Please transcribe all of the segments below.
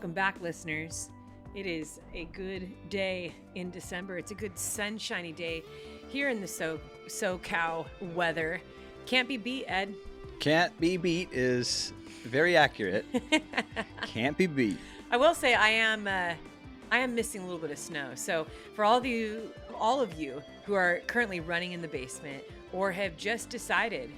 Welcome back, listeners. It is a good day in December. It's a good sunshiny day here in the SoCal weather. Can't be beat, Ed. Can't be beat is very accurate. Can't be beat. I will say I am missing a little bit of snow. So for all of you who are currently running in the basement or have just decided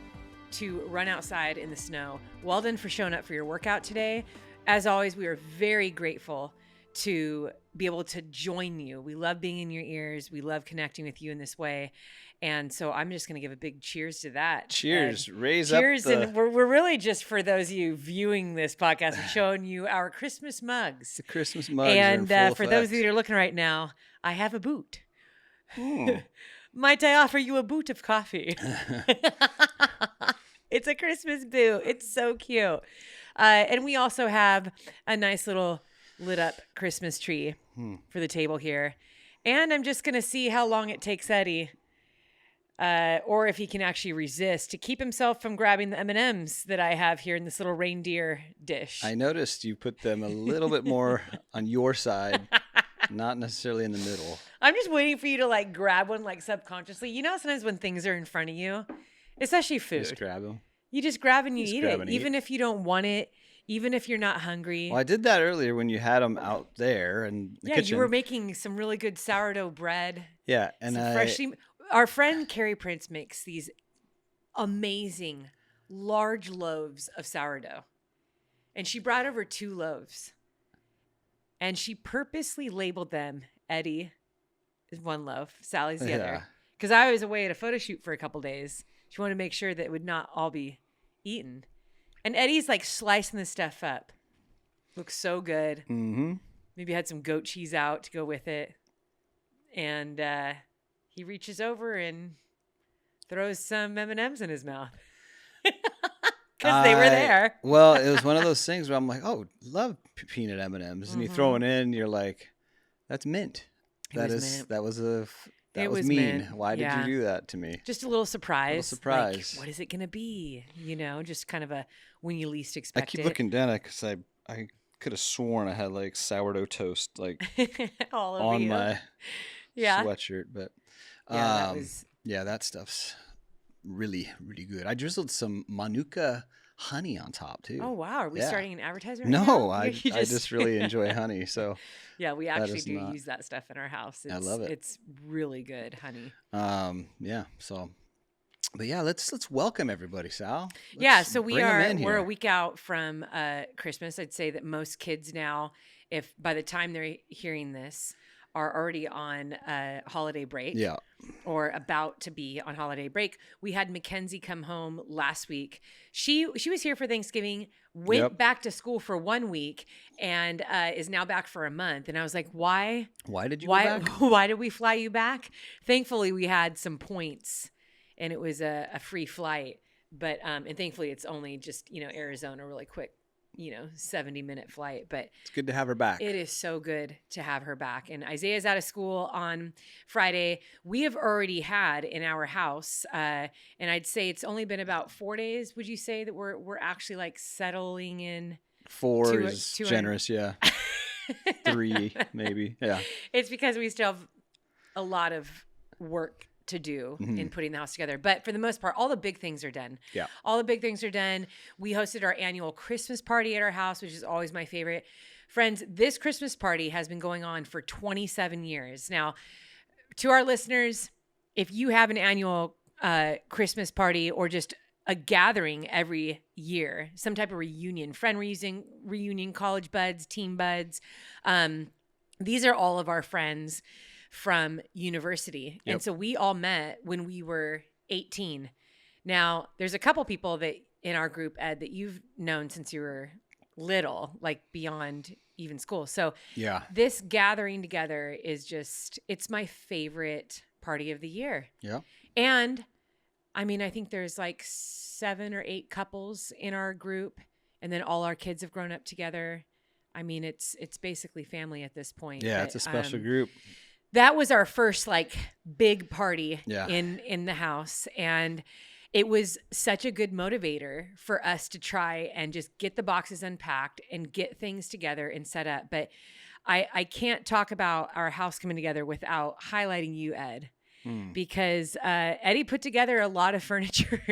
to run outside in the snow, well done for showing up for your workout today. As always, we are very grateful to be able to join you. We love being in your ears. We love connecting with you in this way. And so I'm just going to give a big cheers to that. Cheers. Cheers. And we're really just, for those of you viewing this podcast, we're showing you our Christmas mugs. The Christmas mugs and are in full for effect. those of you that are looking right now, I have a boot. Might I offer you a boot of coffee? It's a Christmas boot. It's so cute. And we also have a nice little lit up Christmas tree for the table here. And I'm just going to see how long it takes Eddie, or if he can actually resist, to keep himself from grabbing the M&Ms that I have here in this little reindeer dish. I noticed you put them a little bit more on your side, not necessarily in the middle. I'm just waiting for you to grab one subconsciously. You know, sometimes when things are in front of you, especially food. Just grab them. You just grab and you eat it, even if you don't want it, even if you're not hungry. Well, I did that earlier when you had them out there in the kitchen. You were making some really good sourdough bread. Yeah, and our friend Carrie Prince makes these amazing large loaves of sourdough, and she brought over 2 loaves, and she purposely labeled them. Eddie is 1 loaf, Sally's the other, because I was away at a photo shoot for a couple days. She wanted to make sure that it would not all be eaten. And Eddie's slicing this stuff up. Looks so good. Mm-hmm. Maybe had some goat cheese out to go with it. And he reaches over and throws some M&Ms in his mouth. Because they were there. Well, it was one of those things where I'm like, oh, love peanut M&Ms. And you throw it in, you're like, that's mint. That was mean. Mint. Why did you do that to me? Just a little surprise. What is it going to be? You know, just kind of a when you least expect it. I keep looking down at it because I could have sworn I had sourdough toast all over on my sweatshirt. But that stuff's really, really good. I drizzled some Manuka honey on top too. Oh wow, are we starting an advertiser? No, I just really enjoy honey. So yeah, we actually do use that stuff in our house. I love it. It's really good honey. But let's welcome everybody, Sal. So we're a week out from Christmas. I'd say that most kids now, if by the time they're hearing this, are already on holiday break. Yeah. Or about to be on holiday break. We had Mackenzie come home last week. She was here for Thanksgiving, went back to school for 1 week, and is now back for a month. And I was like, why? Why did you go back? Why did we fly you back? Thankfully, we had some points, and it was a free flight. But and thankfully, it's only just Arizona, really quick. 70-minute flight, but it's good to have her back. It is so good to have her back. And Isaiah's out of school on Friday. We have already had in our house, and I'd say it's only been about 4 days. Would you say that we're actually settling in? 4 is generous, yeah. 3 maybe, yeah. It's because we still have a lot of work to do in putting the house together. But for the most part, all the big things are done. Yeah. All the big things are done. We hosted our annual Christmas party at our house, which is always my favorite. Friends, this Christmas party has been going on for 27 years. Now, to our listeners, if you have an annual Christmas party or just a gathering every year, some type of reunion, friend reunion, college buds, team buds, these are all of our friends from university. Yep. And so we all met when we were 18. Now, there's a couple people that in our group, Ed, that you've known since you were little, beyond even school. So this gathering together is it's my favorite party of the year. Yeah. And I mean, I think there's 7 or 8 couples in our group, and then all our kids have grown up together. I mean, it's basically family at this point. Yeah, it's a special group. That was our first big party in the house. And it was such a good motivator for us to try and just get the boxes unpacked and get things together and set up. But I can't talk about our house coming together without highlighting you, Ed, because Eddie put together a lot of furniture.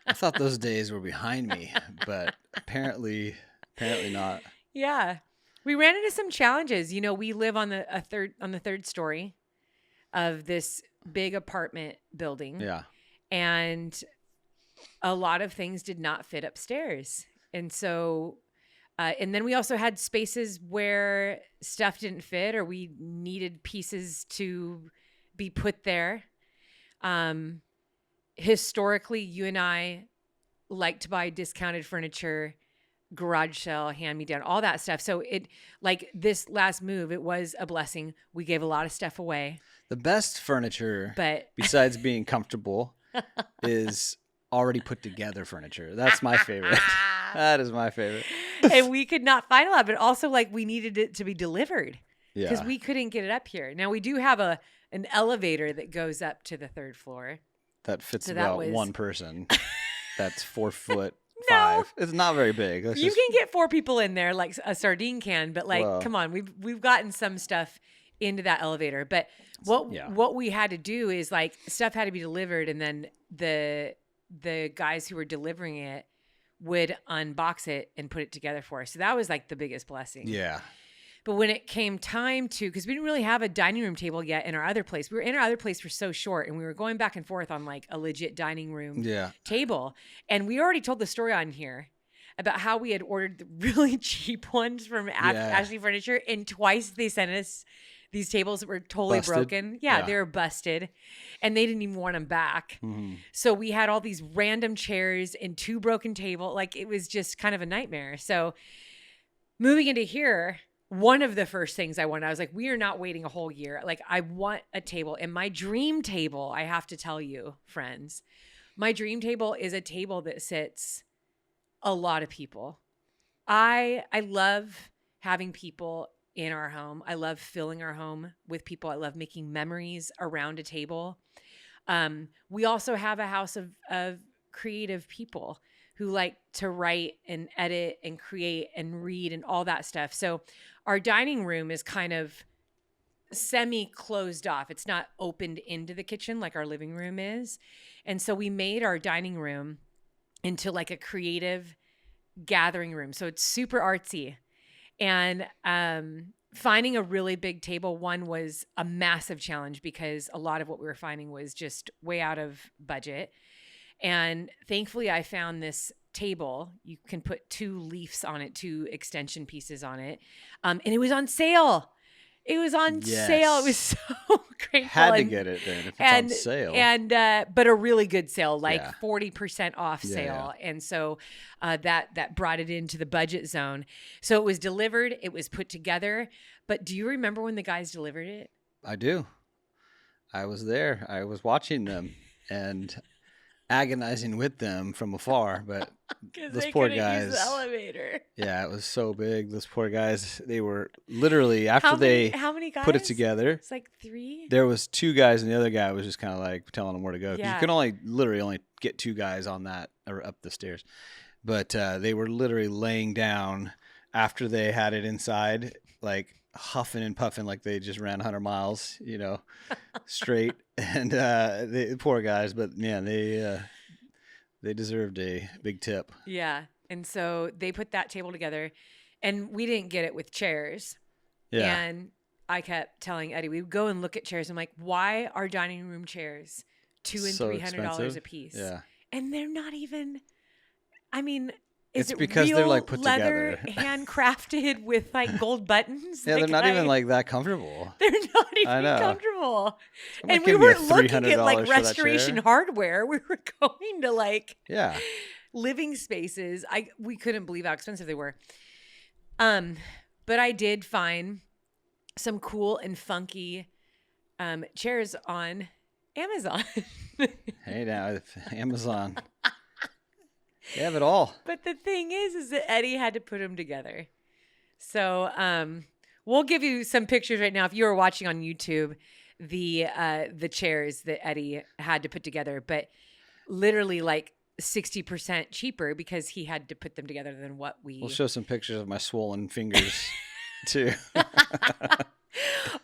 I thought those days were behind me, but apparently not. Yeah. We ran into some challenges. You know, we live on the third story of this big apartment building. Yeah. And a lot of things did not fit upstairs. And so, and then we also had spaces where stuff didn't fit or we needed pieces to be put there. Historically, you and I like to buy discounted furniture, garage sale, hand me down, all that stuff. So it, like this last move, it was a blessing. We gave a lot of stuff away. The best furniture, but besides being comfortable, is already put together furniture. That's my favorite. That is my favorite. And we could not find a lot, but also like we needed it to be delivered because Yeah. we couldn't get it up here. Now we do have an elevator that goes up to the third floor. That fits So about that was- one person. That's 4 foot No. 5. It's not very big. That's You just, can get 4 people in there like a sardine can, but like, Well. come on, we've gotten some stuff into that elevator. But what we had to do is like stuff had to be delivered, and then the guys who were delivering it would unbox it and put it together for us. So that was like the biggest blessing. yeah. But when it came time to, because we didn't really have a dining room table yet in our other place. We were in our other place for so short, and we were going back and forth on like a legit dining room Yeah. table. And we already told the story on here about how we had ordered the really cheap ones from Ashley Furniture, and twice they sent us these tables that were totally Busted. broken. Yeah, Yeah. they were busted, and they didn't even want them back. Mm-hmm. So we had all these random chairs and 2 broken tables. Like it was just kind of a nightmare. So moving into here, one of the first things I wanted, I was like, we are not waiting a whole year. Like I want a table. And my dream table, I have to tell you, friends, my dream table is a table that sits a lot of people. I love having people in our home. I love filling our home with people. I love making memories around a table. We also have a house of creative people who like to write and edit and create and read and all that stuff. So our dining room is kind of semi-closed off. It's not opened into the kitchen like our living room is. And so we made our dining room into like a creative gathering room. So it's super artsy. And finding a really big table, one, was a massive challenge because a lot of what we were finding was just way out of budget. And thankfully, I found this table. You can put 2 leaves on it, 2 extension pieces on it. And it was on sale. It was on sale. It was so grateful. Had to get it then if it's on sale. And but a really good sale, like Yeah. 40% off sale. And so that brought it into the budget zone. So it was delivered. It was put together. But do you remember when the guys delivered it? I do. I was there. I was watching them and agonizing with them from afar, but those poor guys. Use the elevator. Yeah, it was so big. Those poor guys. They were literally after how many guys? put it together. It's like 3. There was 2 guys, and the other guy was just kind of like telling them where to go. 'Cause Yeah. you can literally only get 2 guys on that or up the stairs. But they were literally laying down after they had it inside, like huffing and puffing like they just ran 100 miles, straight. And the poor guys, but man, they deserved a big tip. Yeah. And so they put that table together, and we didn't get it with chairs. Yeah. And I kept telling Eddie, we would go and look at chairs. I'm like, why are dining room chairs $200 and So $300 a piece? Yeah. And they're not even, I mean, is It's it because real they're, like, put leather, together. handcrafted with like gold buttons? Yeah, they're not even like that comfortable. They're not I even know. comfortable. I'm like, And we give me a weren't looking at like $300 for that restoration chair. hardware. We were going to like Yeah. living spaces. We couldn't believe how expensive they were. But I did find some cool and funky chairs on Amazon. Hey, now Amazon. They have it all. But the thing is that Eddie had to put them together. So we'll give you some pictures right now. If you are watching on YouTube, the chairs that Eddie had to put together. But literally like 60% cheaper because he had to put them together than what We'll show some pictures of my swollen fingers too.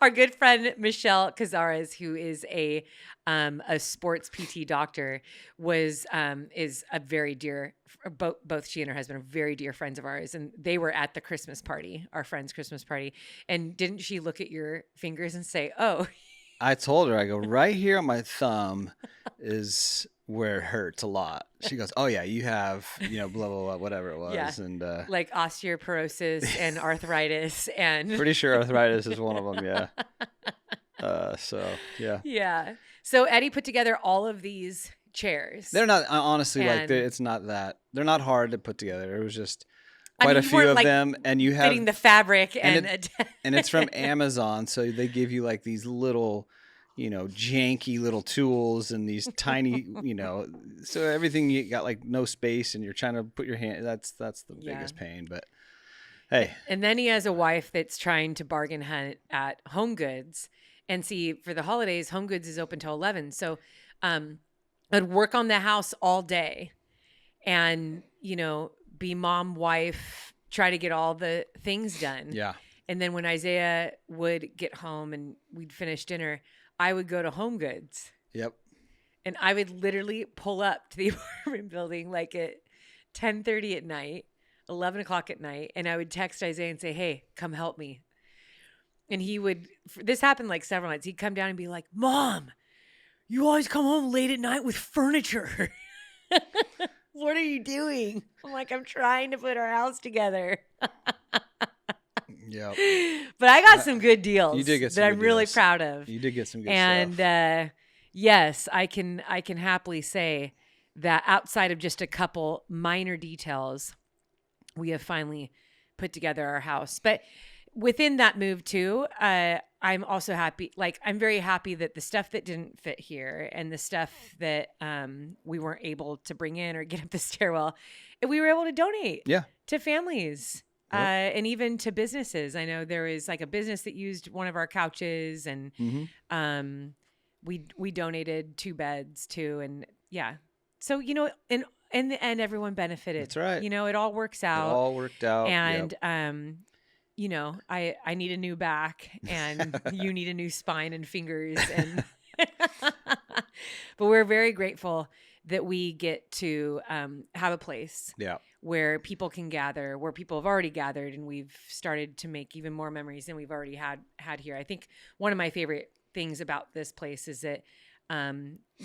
Our good friend Michelle Cazares, who is a sports PT doctor, is a very dear. Both she and her husband are very dear friends of ours, and they were at the Christmas party, our friend's Christmas party. And didn't she look at your fingers and say, "Oh"? I told her, I go, right here on my thumb is where it hurts a lot. She goes, "Oh yeah, you have, blah blah blah, whatever it was," Yeah. and like osteoporosis and arthritis and pretty sure arthritis is one of them. Yeah. So yeah. Yeah. So Eddie put together all of these chairs. They're not honestly And- it's not that they're not hard to put together. It was just I quite mean, a you few weren't, of like, them, and you have fitting the fabric and and and it's from Amazon, so they give you like these little, janky little tools and these tiny, so everything you got like no space, and you're trying to put your hand. That's the Yeah. biggest pain, but hey, And then he has a wife that's trying to bargain hunt at Home Goods. And see, for the holidays, Home Goods is open till 11. So I'd work on the house all day and, be mom, wife, try to get all the things done. yeah, And then when Isaiah would get home and we'd finish dinner, I would go to Home Goods. yep, And I would literally pull up to the apartment building like at 10:30 at night, 11 o'clock at night. And I would text Isaiah and say, "Hey, come help me." And he would, this happened like several nights. He'd come down and be like, "Mom, you always come home late at night with furniture." What are you doing? I'm like, "I'm trying to put our house together." yep. But I got some good deals You did get some that I'm good really deals. proud of. You did get some good And stuff. yes, I can happily say that outside of just a couple minor details, we have finally put together our house. But within that move too, I'm also happy. Like, I'm very happy that the stuff that didn't fit here and the stuff that we weren't able to bring in or get up the stairwell, we were able to donate Yeah. to families. Yep. And even to businesses. I know there was like a business that used one of our couches, and Mm-hmm. we donated 2 beds too, and yeah. So in the end, everyone benefited. That's right. It all works It out. all worked out. And yep. I need a new back, and you need a new spine and fingers, and but we're very grateful that we get to have a place Yeah. where people can gather, where people have already gathered, and we've started to make even more memories than we've already had here. I think one of my favorite things about this place is that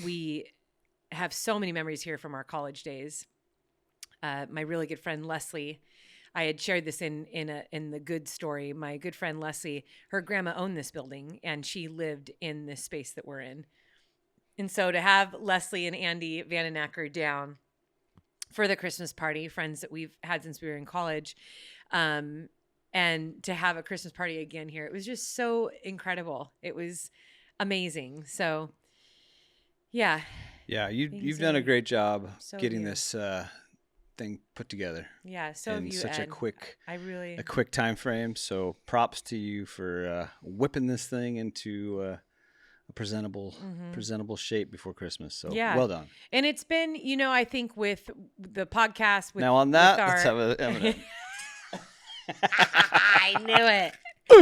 we have so many memories here from our college days. My really good friend Leslie, I had shared this in the good story. My good friend Leslie, her grandma owned this building, and she lived in this space that we're in. And so to have Leslie and Andy Vandenacker down for the Christmas party, friends that we've had since we were in college, and to have a Christmas party again here, it was just so incredible. It was amazing. So, yeah. Yeah, you've Things done a are great job so getting new. this thing put together Yeah. So have in you, such Ed. a quick time frame. So props to you for whipping this thing into a presentable shape before Christmas. So Yeah. well done. And it's been, I think with the podcast. With, Now on that, with let's our, have a M&M. I knew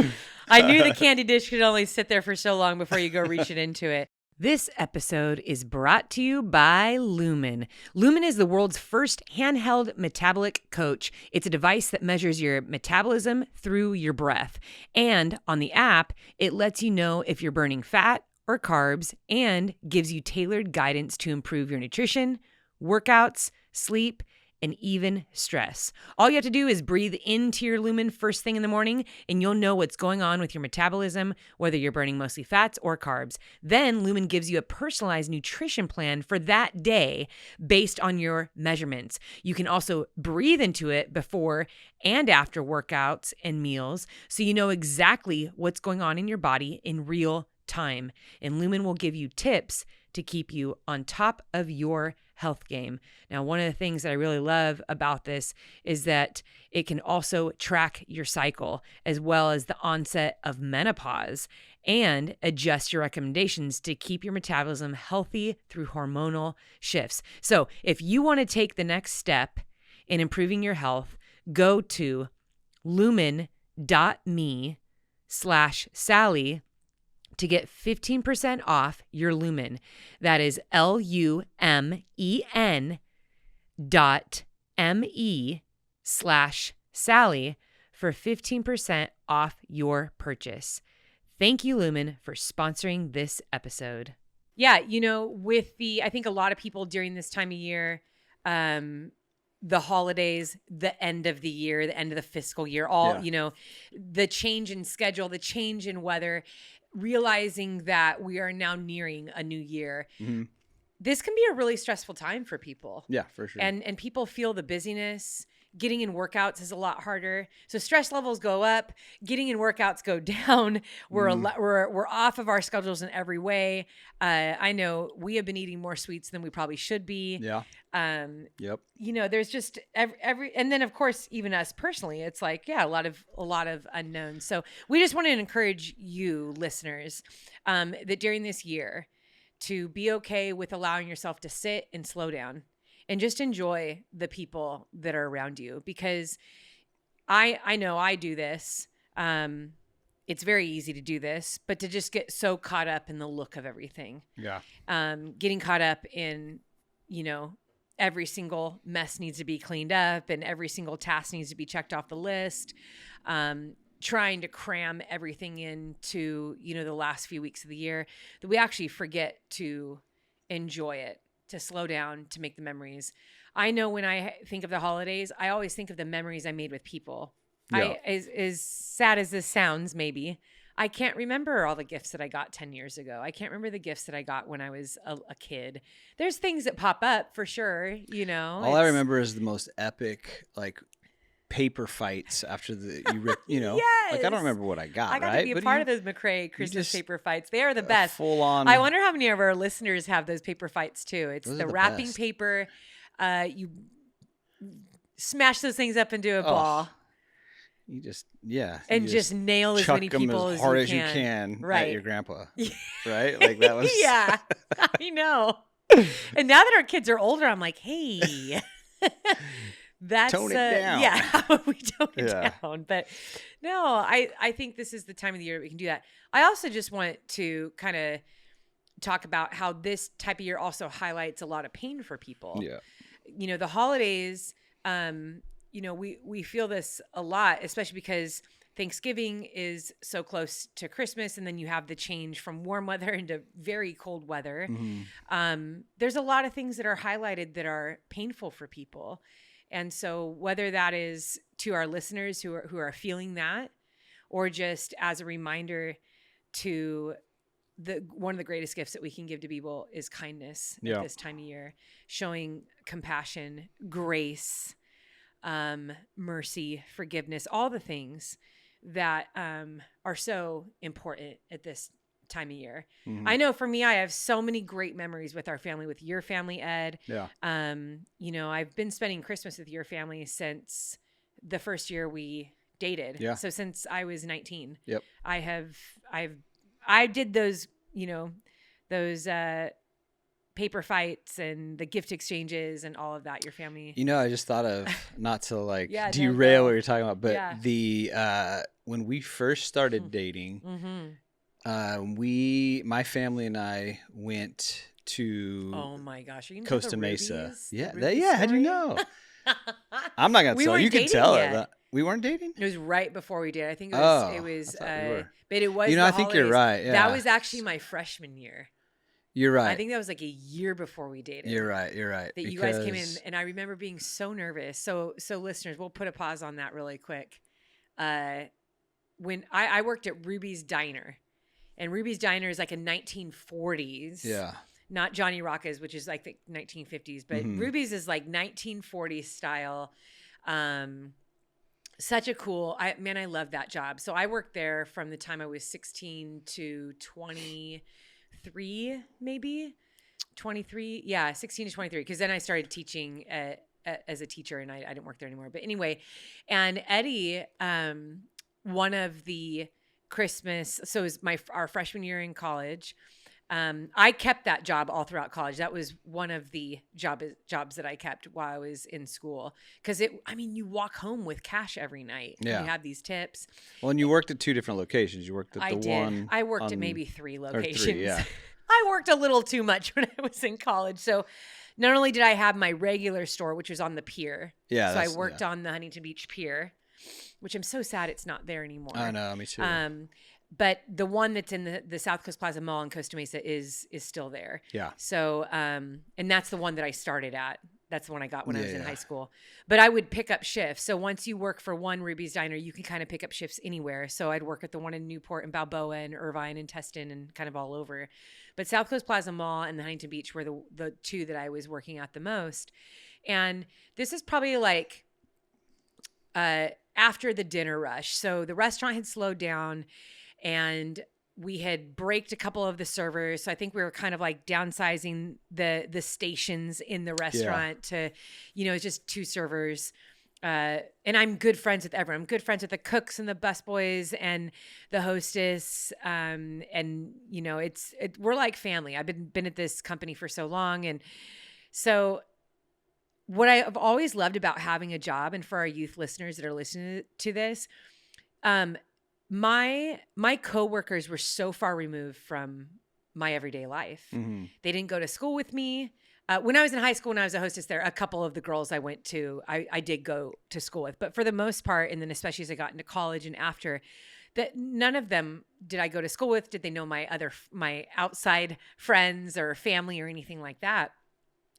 it. I knew the candy dish could only sit there for so long before you go reach it into it. This episode is brought to you by Lumen. Lumen is the world's first handheld metabolic coach. It's a device that measures your metabolism through your breath. And on the app, it lets you know if you're burning fat or carbs and gives you tailored guidance to improve your nutrition, workouts, sleep, and even stress. All you have to do is breathe into your Lumen first thing in the morning, and you'll know what's going on with your metabolism, whether you're burning mostly fats or carbs. Then Lumen gives you a personalized nutrition plan for that day based on your measurements. You can also breathe into it before and after workouts and meals, so you know exactly what's going on in your body in real time. And Lumen will give you tips to keep you on top of your health game. Now, one of the things that I really love about this is that it can also track your cycle as well as the onset of menopause and adjust your recommendations to keep your metabolism healthy through hormonal shifts. So if you want to take the next step in improving your health, go to lumen.me/Sally to get 15% off your Lumen. That is LUMEN.me/Sally for 15% off your purchase. Thank you, Lumen, for sponsoring this episode. Yeah, I think a lot of people during this time of year, the holidays, the end of the year, the end of the fiscal year, the change in schedule, the change in weather, realizing that we are now nearing a new year. Mm-hmm. This can be a really stressful time for people. Yeah, for sure. And people feel the busyness. Getting in workouts is a lot harder. So stress levels go up, getting in workouts go down. We're off of our schedules in every way. I know we have been eating more sweets than we probably should be. Yeah. Yep. There's just every, and then of course, even us personally, it's like, a lot of unknowns. So we just want to encourage you listeners, that during this year to be okay with allowing yourself to sit and slow down and just enjoy the people that are around you, because I know I do this. It's very easy to do this, but to just get so caught up in the look of everything. Yeah. Getting caught up in, every single mess needs to be cleaned up and every single task needs to be checked off the list. Trying to cram everything into, the last few weeks of the year, that we actually forget to enjoy it, to slow down, to make the memories. I know when I think of the holidays, I always think of the memories I made with people. Yeah. As sad as this sounds, maybe, I can't remember all the gifts that I got 10 years ago. I can't remember the gifts that I got when I was a kid. There's things that pop up for sure, All I remember is the most epic, paper fights after Yes. I don't remember what I got. I got right? to be a part of those McRae Christmas paper fights. They are the best. Full on. I wonder how many of our listeners have those paper fights too. It's the wrapping best. paper. You smash those things up into a ball. You just just nail as many people as hard as you can right. at your grandpa. Right? Like that was. Yeah, I know. And now that our kids are older, I'm like, hey, that's tone it down. Yeah, how about we tone it down? But no, I think this is the time of the year that we can do that. I also just want to kind of talk about how this type of year also highlights a lot of pain for people. Yeah. The holidays. We feel this a lot, especially because Thanksgiving is so close to Christmas, and then you have the change from warm weather into very cold weather. Mm-hmm. There's a lot of things that are highlighted that are painful for people. And so whether that is to our listeners who are feeling that, or just as a reminder to one of the greatest gifts that we can give to people is kindness at this time of year, showing compassion, grace, mercy, forgiveness, all the things that are so important at this time of year. Mm-hmm. I know for me, I have so many great memories with our family, with your family, Ed. Yeah. I've been spending Christmas with your family since the first year we dated. Yeah. So since I was 19. Yep. I did those, those paper fights and the gift exchanges and all of that. Your family. I just thought of, not to derail what you're talking about, but the when we first started dating, my family and I went to oh my gosh, are you Costa Mesa. Ruby how'd you know? I'm not gonna tell you. Can tell it. We weren't dating. It was right before we did. I think it was. But it was. I think you're right. Yeah. That was actually my freshman year. You're right. I think that was like a year before we dated. You're right. That you guys came in, and I remember being so nervous. So listeners, we'll put a pause on that really quick. When I worked at Ruby's Diner, and Ruby's Diner is like a 1940s. Yeah. Not Johnny Rocca's, which is like the 1950s, but Ruby's is like 1940s style. Such a cool, I love that job. So I worked there from the time I was 16 to 23, maybe. 23. Yeah, 16 to 23. Because then I started teaching as a teacher, and I didn't work there anymore. But anyway, and Eddie, one of the Christmas, so it was our freshman year in college. I kept that job all throughout college. That was one of the jobs that I kept while I was in school. Because you walk home with cash every night. Yeah. You have these tips. Well, and you worked at 2 different locations. You worked at I the did. one. I worked at maybe 3 locations. 3, yeah. I worked a little too much when I was in college. So not only did I have my regular store, which was on the pier. Yeah. So I worked on the Huntington Beach pier, which I'm so sad it's not there anymore. I know, me too. But the one that's in the South Coast Plaza Mall in Costa Mesa is still there. Yeah. So, and that's the one that I started at. That's the one I got when I was in high school. But I would pick up shifts. So once you work for one Ruby's Diner, you can kind of pick up shifts anywhere. So I'd work at the one in Newport and Balboa and Irvine and Tustin and kind of all over. But South Coast Plaza Mall and the Huntington Beach were the 2 that I was working at the most. And this is probably like after the dinner rush. So the restaurant had slowed down. And we had braked a couple of the servers. So I think we were kind of like downsizing the stations in the restaurant to, it's just 2 servers. And I'm good friends with everyone. I'm good friends with the cooks and the busboys and the hostess. We're like family. I've been at this company for so long. And so what I've always loved about having a job, and for our youth listeners that are listening to this, my coworkers were so far removed from my everyday life. Mm-hmm. They didn't go to school with me. When I was in high school, when I was a hostess there, a couple of the girls I went to, I did go to school with. But for the most part, and then especially as I got into college and after, that none of them did I go to school with. Did they know my outside friends or family or anything like that?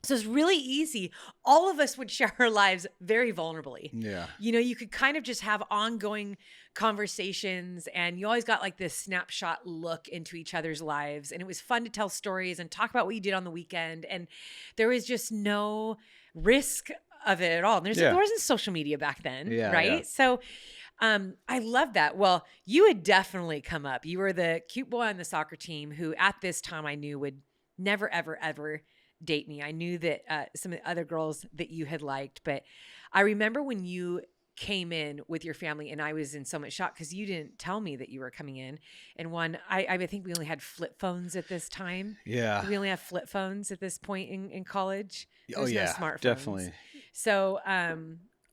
So it's really easy. All of us would share our lives very vulnerably. Yeah. You could kind of just have ongoing conversations, and you always got like this snapshot look into each other's lives. And it was fun to tell stories and talk about what you did on the weekend. And there was just no risk of it at all. And there wasn't social media back then, right? Yeah. So I love that. Well, you had definitely come up. You were the cute boy on the soccer team who at this time I knew would never, ever, ever date me. I knew that some of the other girls that you had liked, but I remember when you came in with your family and I was in so much shock because you didn't tell me that you were coming in. And I think we only had flip phones at this time. Yeah. We only have flip phones at this point in college. There's no smartphones. Definitely. So,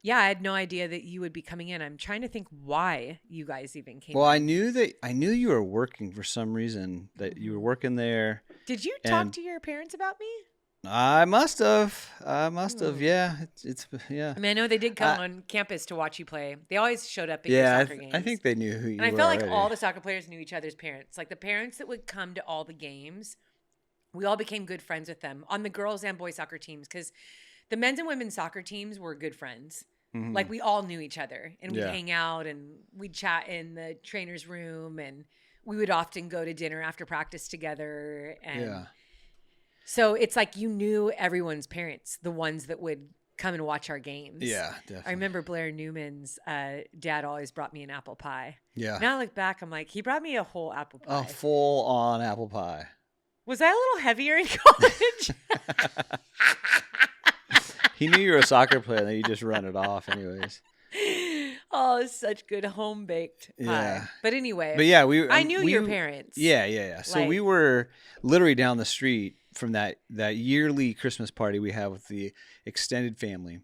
yeah, I had no idea that you would be coming in. I'm trying to think why you guys even came. Well, in. I knew you were working for some reason, that you were working there. Did you talk to your parents about me? I must have. Yeah. It's yeah. I mean, I know they did come on campus to watch you play. They always showed up at your soccer games. I think they knew who you were. And I felt already. like all the soccer players knew each other's parents. Like the parents that would come to all the games, we all became good friends with them on the girls and boys soccer teams because the men's and women's soccer teams were good friends. Mm-hmm. Like we all knew each other and we'd hang out and we'd chat in the trainer's room and we would often go to dinner after practice together. And so it's like you knew everyone's parents, the ones that would come and watch our games. Yeah, definitely. I remember Blair Newman's dad always brought me an apple pie. Yeah. Now I look back, I'm like, he brought me a whole apple pie. A full-on apple pie. Was I a little heavier in college? He knew you were a soccer player, and you just run it off anyways. Oh, it's such good home-baked pie. Yeah. But anyway. But yeah, I knew your parents. Yeah. So we were literally down the street from that yearly Christmas party we have with the extended family,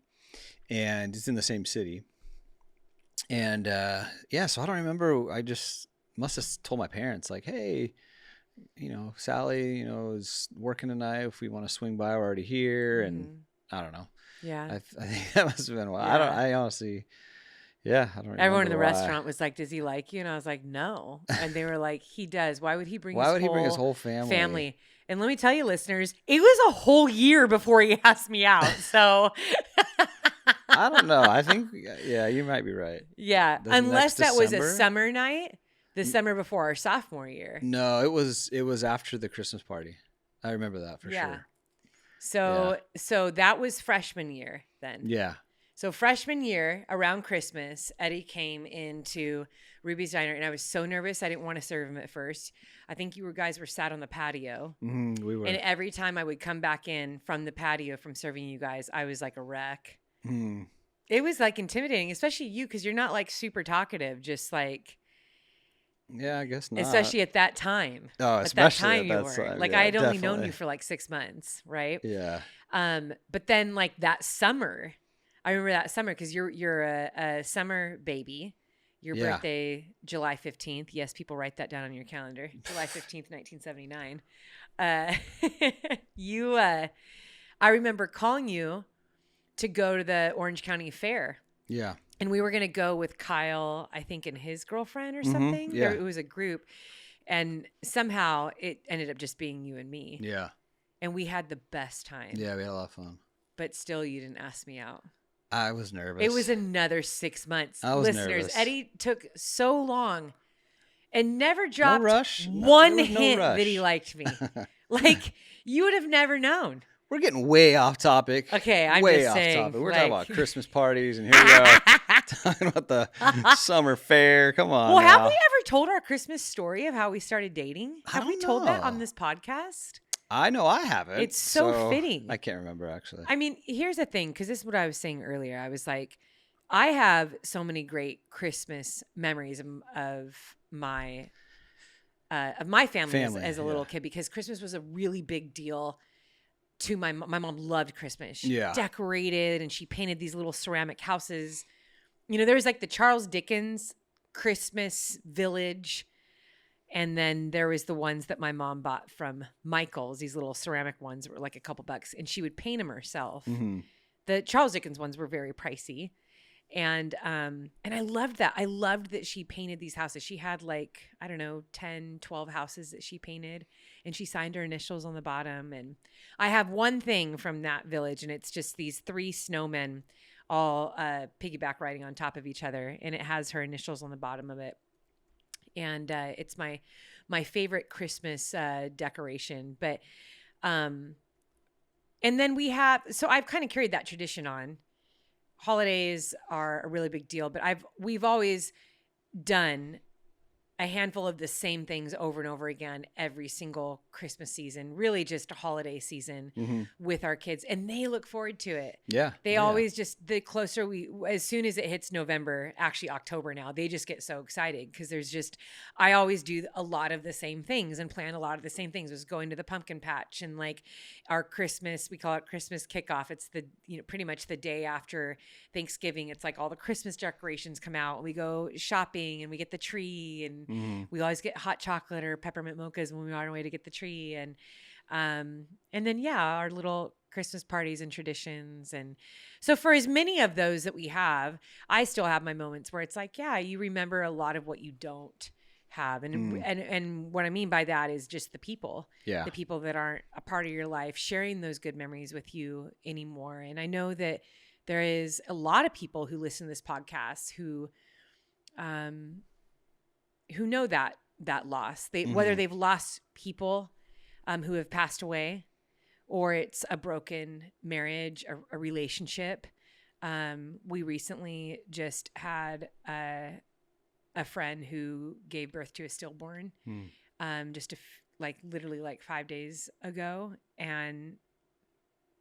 and it's in the same city. And so I don't remember. I just must have told my parents like, "Hey, Sally, is working tonight. If we want to swing by, we're already here." And I don't know. Yeah, I think that must have been a while. Yeah. I honestly. Yeah, I don't remember. Everyone in the restaurant was like, "Does he like you?" And I was like, "No." And they were like, "He does. Why would he bring his whole family?" And let me tell you, listeners, it was a whole year before he asked me out. So I don't know. I think, you might be right. Yeah. Unless that was a summer night, the summer before our sophomore year. No, it was after the Christmas party. I remember that for sure. So that was freshman year then. Yeah. So freshman year, around Christmas, Eddie came into Ruby's Diner, and I was so nervous. I didn't want to serve him at first. I think you guys were sat on the patio. We were. And every time I would come back in from the patio from serving you guys, I was like a wreck. It was like intimidating, especially you, because you're not like super talkative, just like. Yeah, I guess not. Especially at that time. Oh, especially at that time. Like, yeah, I had only known definitely. you for like 6 months, right? Yeah. But then like that summer, I remember that summer because you're a summer baby. Your birthday, July 15th. Yes, people write that down on your calendar. July 15th, 1979. I remember calling you to go to the Orange County Fair. Yeah. And we were going to go with Kyle, I think, and his girlfriend or something. Yeah. It was a group. And somehow it ended up just being you and me. Yeah. And we had the best time. Yeah, we had a lot of fun. But still, you didn't ask me out. I was nervous. It was another 6 months. I was Listeners, nervous. Eddie took so long and never dropped one hint that he liked me. Like, you would have never known. We're getting way off topic. Okay, I'm way just off saying. topic. We're like, talking about Christmas parties, and here we are talking about the summer fair. Come on. Well, now. have we ever told our Christmas story of how we started dating? Have we told that on this podcast? I know I haven't. It's so fitting. I can't remember, actually. I mean, here's the thing, because this is what I was saying earlier. I was like, I have so many great Christmas memories of my family as a little kid, because Christmas was a really big deal to my mom. Loved Christmas. She decorated and she painted these little ceramic houses. You know, there was like the Charles Dickens Christmas village. And then there was the ones that my mom bought from Michael's, these little ceramic ones that were like a couple bucks, and she would paint them herself. The Charles Dickens ones were very pricey. And I loved that. I loved that she painted these houses. She had like, I don't know, 10, 12 houses that she painted, and she signed her initials on the bottom. And I have one thing from that village, and it's just these 3 snowmen all piggyback riding on top of each other, and it has her initials on the bottom of it. And it's my favorite Christmas decoration. But and then so I've kind of carried that tradition on. Holidays are a really big deal, but we've always done a handful of the same things over and over again every single Christmas season, really just a holiday season with our kids. And they look forward to it. Yeah. They always just, the closer as soon as it hits November, actually October now, they just get so excited because I always do a lot of the same things and plan a lot of the same things. It was going to the pumpkin patch and like our Christmas, we call it Christmas kickoff. It's pretty much the day after Thanksgiving. It's like all the Christmas decorations come out. We go shopping and we get the tree, and we always get hot chocolate or peppermint mochas when we're on our way to get the tree. And then, our little Christmas parties and traditions. And so for as many of those that we have, I still have my moments where it's like, you remember a lot of what you don't have. And what I mean by that is just the people that aren't a part of your life, sharing those good memories with you anymore. And I know that there is a lot of people who listen to this podcast who know that loss. Whether they've lost people who have passed away, or it's a broken marriage, a relationship. We recently just had a friend who gave birth to a stillborn, just literally 5 days ago. And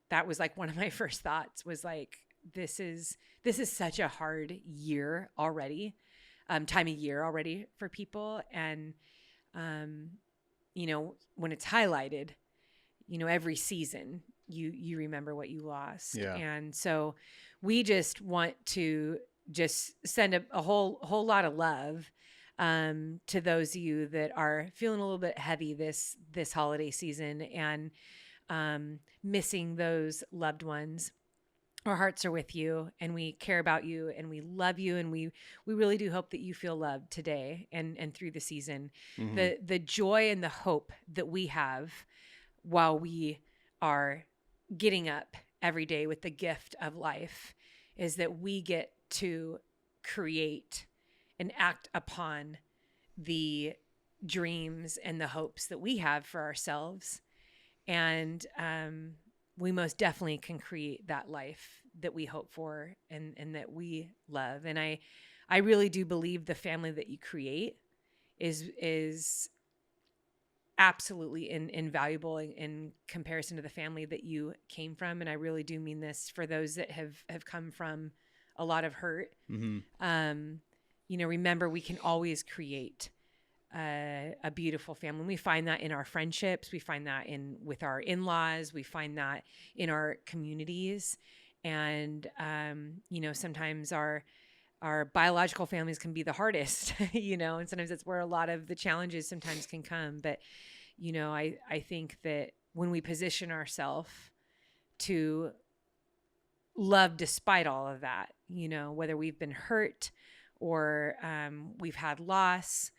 that was like one of my first thoughts was like, this is such a hard year already. Time of year already for people. And, when it's highlighted, every season you remember what you lost. Yeah. And so we just want to just send a whole lot of love, to those of you that are feeling a little bit heavy this holiday season and, missing those loved ones. Our hearts are with you, and we care about you, and we love you, and we really do hope that you feel loved today and through the season. The joy and the hope that we have while we are getting up every day with the gift of life is that we get to create and act upon the dreams and the hopes that we have for ourselves. And we most definitely can create that life that we hope for and that we love. And I really do believe the family that you create is absolutely invaluable in comparison to the family that you came from. And I really do mean this for those that have come from a lot of hurt. You know, remember, we can always create a beautiful family. We find that in our friendships. We find that with our in-laws. We find that in our communities. And, you know, sometimes our biological families can be the hardest, you know, and sometimes that's where a lot of the challenges sometimes can come. But, you know, I think that when we position ourselves to love despite all of that, you know, whether we've been hurt or we've had loss,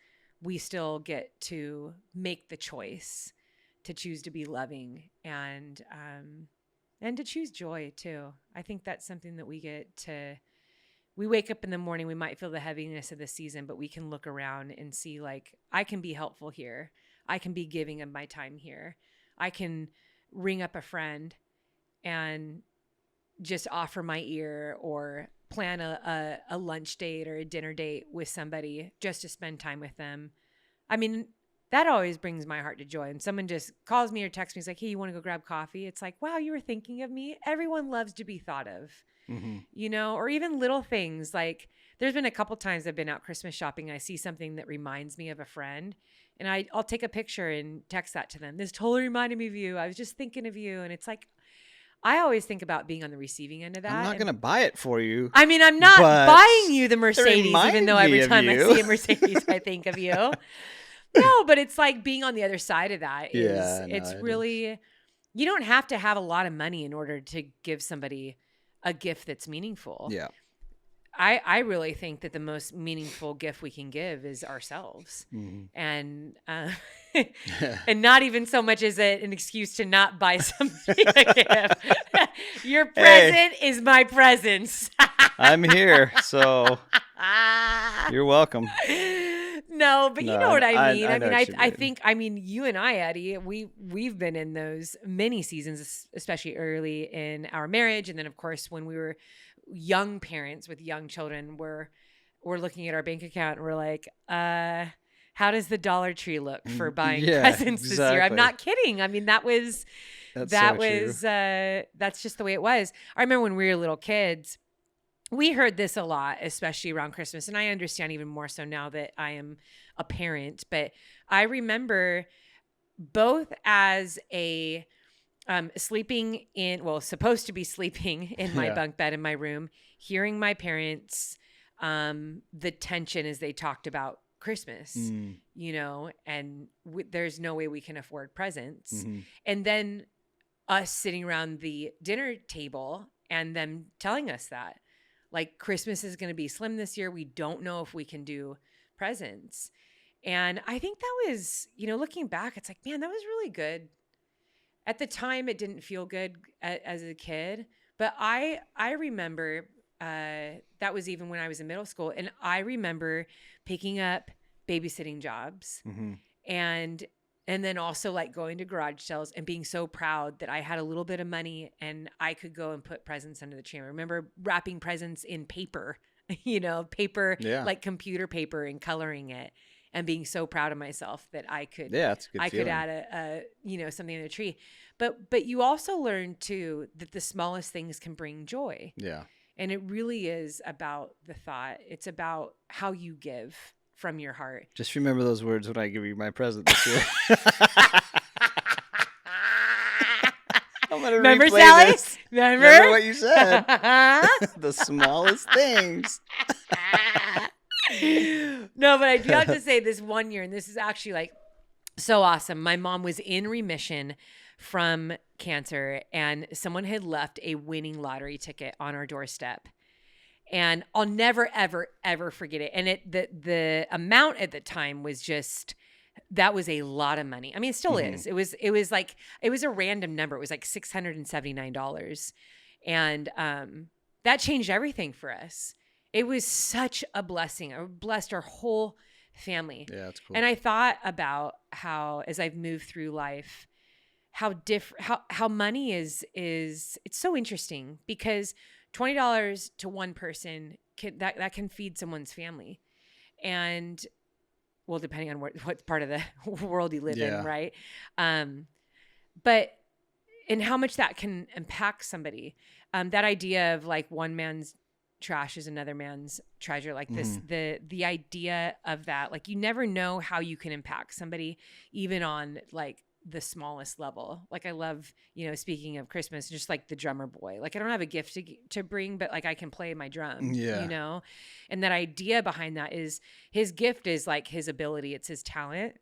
we still get to make the choice to choose to be loving and to choose joy too. I think that's something that we wake up in the morning, we might feel the heaviness of the season, but we can look around and see, like, I can be helpful here. I can be giving of my time here. I can ring up a friend and just offer my ear or plan a lunch date or a dinner date with somebody just to spend time with them. I mean, that always brings my heart to joy. And someone just calls me or texts me, it's like, hey, you want to go grab coffee? It's like, wow, you were thinking of me. Everyone loves to be thought of. You know, or even little things. Like, there's been a couple times I've been out Christmas shopping. I see something that reminds me of a friend, and I'll take a picture and text that to them. This totally reminded me of you. I was just thinking of you. And it's like, I always think about being on the receiving end of that. I'm not going to buy it for you. I mean, I'm not buying you the Mercedes, even though every time I see a Mercedes, I think of you. No, but it's like being on the other side of that. It's really, you don't have to have a lot of money in order to give somebody a gift that's meaningful. Yeah. I really think that the most meaningful gift we can give is ourselves. And and not even so much as an excuse to not buy somebody a gift. Your present is my presence. I'm here, so you're welcome. No, but you know what I mean. I mean, you and I, Eddie, we've been in those many seasons, especially early in our marriage, and then of course when we were young parents with young children, we're looking at our bank account and we're like, how does the Dollar Tree look for buying presents this year? I'm not kidding. I mean, that's just the way it was. I remember when we were little kids, we heard this a lot, especially around Christmas. And I understand even more so now that I am a parent. But I remember both as a supposed to be sleeping in my bunk bed in my room, hearing my parents, the tension as they talked about Christmas, you know, and there's no way we can afford presents. And then us sitting around the dinner table and them telling us that, like, Christmas is going to be slim this year. We don't know if we can do presents. And I think that was, you know, looking back, it's like, man, that was really good. At the time, it didn't feel good as a kid. But I remember that was even when I was in middle school. And I remember picking up babysitting jobs and then also like going to garage sales and being so proud that I had a little bit of money and I could go and put presents under the tree. I remember wrapping presents in paper, you know, like computer paper, and coloring it and being so proud of myself that I could, could add a you know, something in the tree. But you also learn too that the smallest things can bring joy. Yeah. And it really is about the thought. It's about how you give from your heart. Just remember those words when I give you my present this year. I'm gonna remember, replay Sally? This. Remember what you said. The smallest things. No, but I do have to say, this one year, and this is actually like so awesome. My mom was in remission from cancer, and someone had left a winning lottery ticket on our doorstep. And I'll never, ever, ever forget it. And the amount at the time was just, that was a lot of money. I mean, it still is. It was a random number. It was like $679. And that changed everything for us. It was such a blessing. I blessed our whole family. Yeah, that's cool. And I thought about how, as I've moved through life, how money is it's so interesting, because $20 to one person that can feed someone's family. And well, depending on what part of the world you live in, right? But and how much that can impact somebody. That idea of like one man's trash is another man's treasure, like this, the idea of that, like you never know how you can impact somebody, even on like the smallest level. Like I love, speaking of Christmas, just like the drummer boy, like I don't have a gift to bring, but like I can play my drum, and that idea behind that is his gift is like his ability. It's his talent.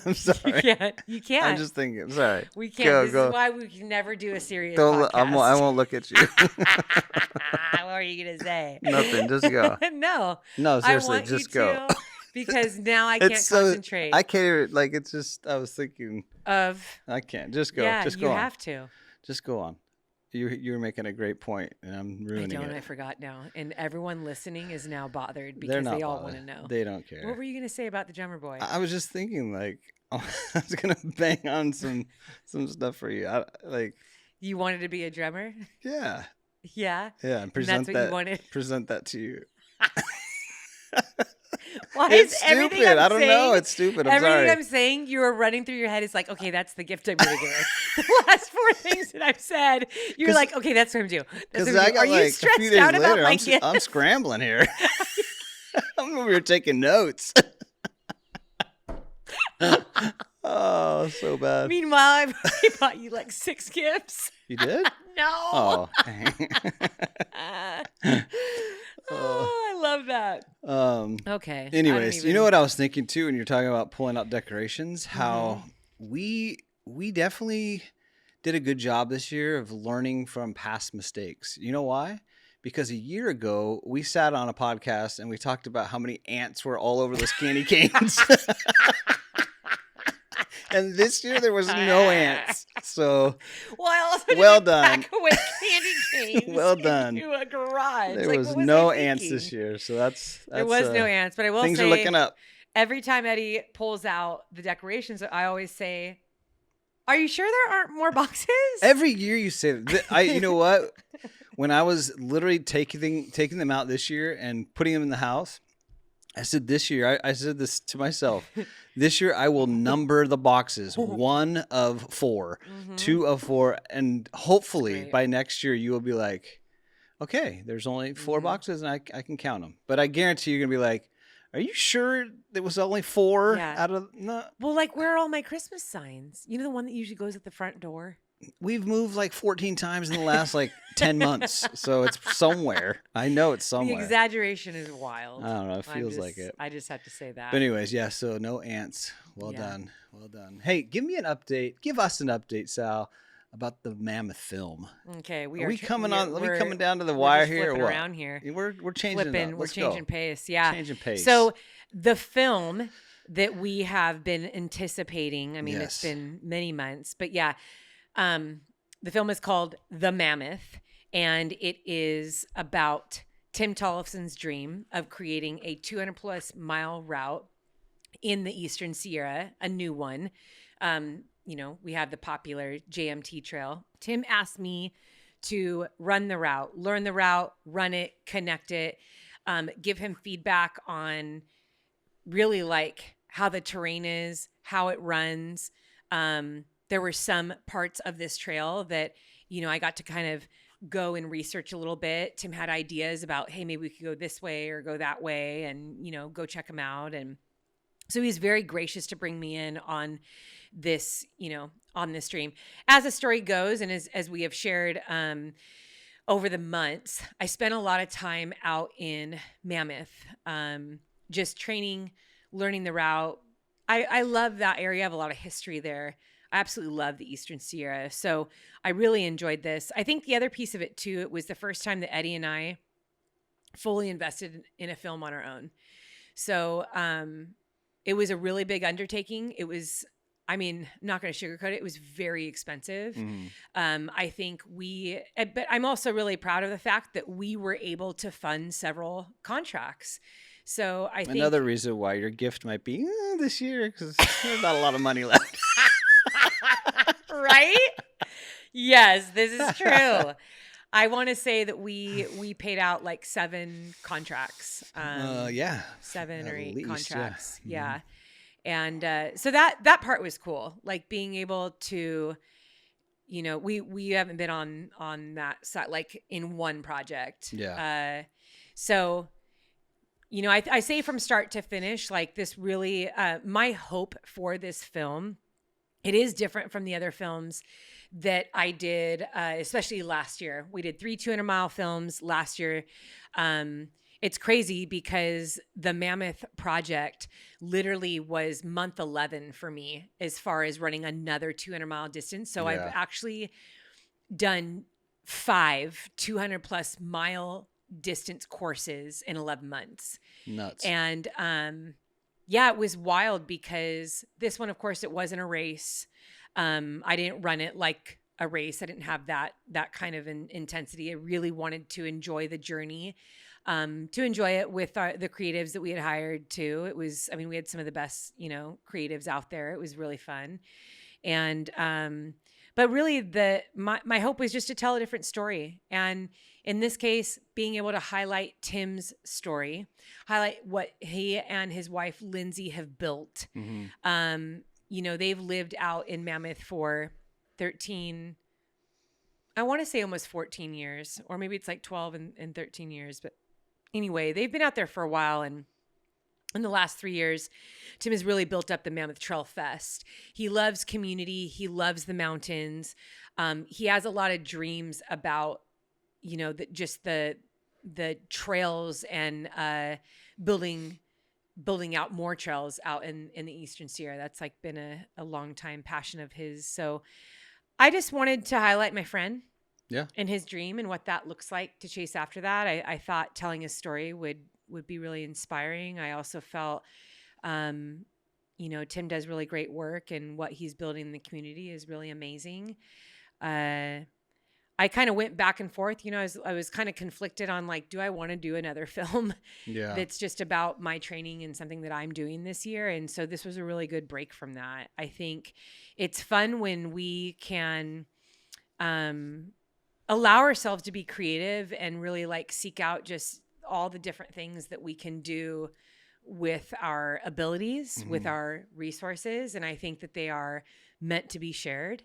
I'm sorry. You can't. I'm just thinking. Sorry. We can't. This is why we can never do a serious podcast. I won't look at you. What are you going to say? Nothing. Just go. No, seriously, just go. Because now I can't concentrate. I can't even, like, it's just, I was thinking of. I can't. Just go. Yeah, just go you on. have to. Just go on. You're making a great point, and I'm ruining it. I forgot now. And everyone listening is now bothered because they all want to know. They don't care. What were you going to say about the drummer boy? I was just thinking, like, I was going to bang on some stuff for you. You wanted to be a drummer? Yeah. Yeah? Yeah, and present that's what you wanted? Present that to you. Why it's is stupid. I don't know. It's stupid. Everything I'm saying, you were running through your head. It's like, okay, that's the gift I'm going to give her. The last 4 things that I've said, you're like, okay, that's what I'm doing. Because I got, are you stressed a few days out later, about my gift? I'm scrambling here. I'm over here taking notes. Oh, so bad. Meanwhile, I bought you like 6 gifts. You did? No. Oh. I love that. Okay. Anyways, you know what I was thinking too when you're talking about pulling out decorations? How we definitely did a good job this year of learning from past mistakes. You know why? Because a year ago, we sat on a podcast and we talked about how many ants were all over those candy canes. And this year there was no ants. So I also well done. Pack away candy canes. Well done. Into a garage. There was no ants this year, so that's there was no ants. But I will things say, are looking up. Every time Eddie pulls out the decorations, I always say, "Are you sure there aren't more boxes?" Every year you say that. You know what? When I was literally taking them out this year and putting them in the house, I said this year, I said this to myself, this year I will number the boxes 1 of 4, 2 of 4, and hopefully by next year you will be like, okay, there's only 4 boxes and I can count them. But I guarantee you're going to be like, are you sure there was only 4 out of, no? Well, like, where are all my Christmas signs? You know, the one that usually goes at the front door? We've moved like 14 times in the last 10 months. So it's somewhere. I know it's somewhere. The exaggeration is wild. I don't know. It feels like it. I just have to say that. But anyways, yeah. So no ants. Well done. Well done. Hey, give me an update. Give us an update, Sal, about the Mammoth film. Okay. Are we coming down to the wire here or what? Around here. We're changing it up. We're changing pace. Yeah. Changing pace. So the film that we have been anticipating, I mean, it's been many months, but yeah. The film is called The Mammoth, and it is about Tim Tollefson's dream of creating a 200-plus mile route in the Eastern Sierra, a new one. We have the popular JMT trail. Tim asked me to run the route, learn the route, run it, connect it, give him feedback on really like how the terrain is, how it runs. There were some parts of this trail that, I got to kind of go and research a little bit. Tim had ideas about, hey, maybe we could go this way or go that way and, go check them out. And so he's very gracious to bring me in on this, on this stream. As the story goes, and as we have shared over the months, I spent a lot of time out in Mammoth, just training, learning the route. I love that area. I have a lot of history there. I absolutely love the Eastern Sierra. So I really enjoyed this. I think the other piece of it too, it was the first time that Eddie and I fully invested in a film on our own. So it was a really big undertaking. It was, I'm not going to sugarcoat it. It was very expensive. I think but I'm also really proud of the fact that we were able to fund several contracts. So I think another reason why your gift might be this year, because there's not a lot of money left. Right? Yes, this is true. I want to say that we paid out like 7 contracts. Yeah. 7 At or 8 least, yeah. contracts. Yeah. And so that part was cool. Like being able to, we haven't been on that side like in one project. Yeah. So I say from start to finish, like this really, my hope for this film, it is different from the other films that I did, especially last year. We did 3 200-mile films last year. It's crazy because the Mammoth project literally was month 11 for me as far as running another 200-mile distance. So I've Yeah. actually done 5 200 plus mile distance courses in 11 months. Nuts. And yeah, it was wild because this one, of course, it wasn't a race. I didn't run it like a race. I didn't have that kind of intensity. I really wanted to enjoy the journey, to enjoy it with the creatives that we had hired too. It was, I mean, we had some of the best, creatives out there. It was really fun. And but really my hope was just to tell a different story. And in this case, being able to highlight Tim's story, highlight what he and his wife Lindsay have built. They've lived out in Mammoth for 13, I want to say almost 14 years, or maybe it's like 12 and 13 years. But anyway, they've been out there for a while. And in the last 3 years, Tim has really built up the Mammoth Trail Fest. He loves community. He loves the mountains. He has a lot of dreams about, the trails and building out more trails out in the Eastern Sierra. That's like been a long time passion of his. So I just wanted to highlight my friend. Yeah. And his dream and what that looks like to chase after that. I thought telling his story would be really inspiring. I also felt, Tim does really great work, and what he's building in the community is really amazing. I kind of went back and forth, I was kind of conflicted on like, do I want to do another film that's just about my training and something that I'm doing this year? And so this was a really good break from that. I think it's fun when we can, allow ourselves to be creative and really like seek out just all the different things that we can do with our abilities, with our resources. And I think that they are meant to be shared.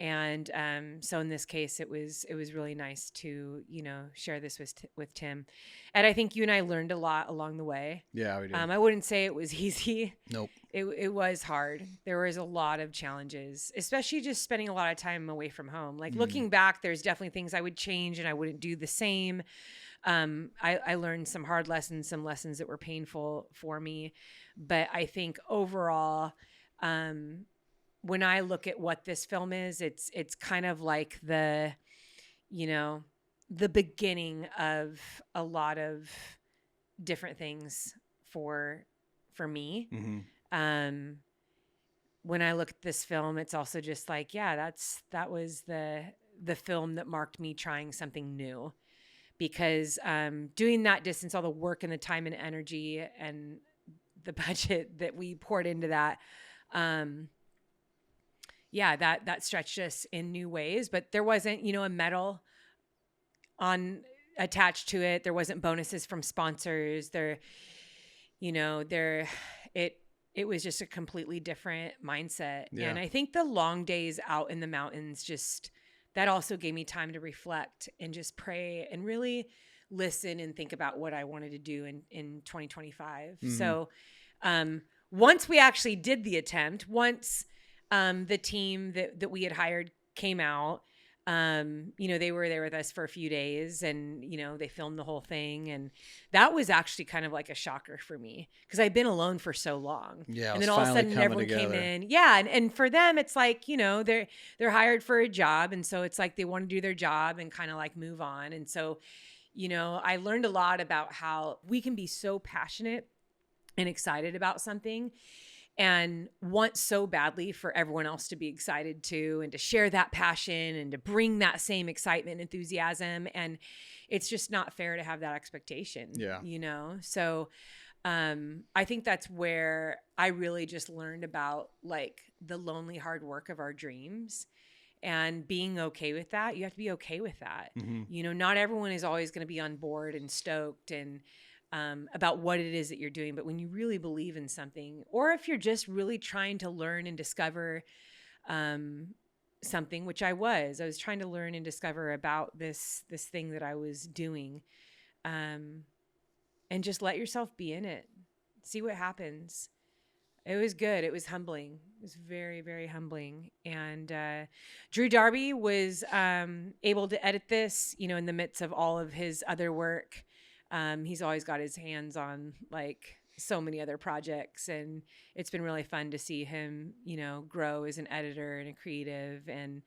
And so in this case, it was really nice to, share this with Tim. And I think you and I learned a lot along the way. Yeah, we did. I wouldn't say it was easy. Nope. It was hard. There was a lot of challenges, especially just spending a lot of time away from home. Like looking back, there's definitely things I would change and I wouldn't do the same. I learned some hard lessons, some lessons that were painful for me. But I think overall, when I look at what this film is, it's kind of like the beginning of a lot of different things for me. When I look at this film, it's also just like, yeah, that was the film that marked me trying something new, because doing that distance, all the work and the time and energy and the budget that we poured into that, that stretched us in new ways. But there wasn't, a medal attached to it. There wasn't bonuses from sponsors. It was just a completely different mindset. Yeah. And I think the long days out in the mountains, just that also gave me time to reflect and just pray and really listen and think about what I wanted to do in 2025. So once we actually did the attempt, once the team that we had hired came out, they were there with us for a few days, and, they filmed the whole thing. And that was actually kind of like a shocker for me, because I'd been alone for so long. Yeah. And then all of a sudden everyone came in. Yeah. And for them, it's like, they're hired for a job. And so it's like, they want to do their job and kind of like move on. And so, I learned a lot about how we can be so passionate and excited about something and want so badly for everyone else to be excited too, and to share that passion and to bring that same excitement and enthusiasm. And it's just not fair to have that expectation. Yeah. So I think that's where I really just learned about like the lonely hard work of our dreams, and being okay with that. You have to be okay with that. Mm-hmm. You know, not everyone is always going to be on board and stoked and about what it is that you're doing. But when you really believe in something, or if you're just really trying to learn and discover something, which I was trying to learn and discover about this thing that I was doing, and just let yourself be in it, see what happens. It was good. It was humbling. It was very, very humbling. And Drew Darby was able to edit this, you know, in the midst of all of his other work. He's always got his hands on like so many other projects, and it's been really fun to see him, you know, grow as an editor and a creative. And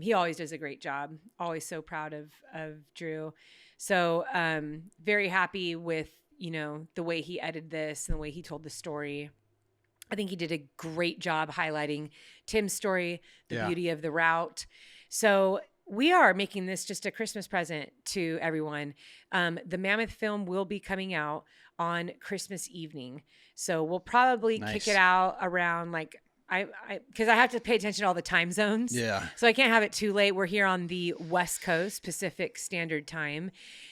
he always does a great job. Always so proud of Drew. So very happy with, you know, the way he edited this and the way he told the story. I think he did a great job highlighting Tim's story, the beauty of the route. So we are making this just a Christmas present to everyone. The Mammoth film will be coming out on Christmas evening. So we'll probably kick it out around like, because I have to pay attention to all the time zones. Yeah. So I can't have it too late. We're here on the West Coast, Pacific Standard Time.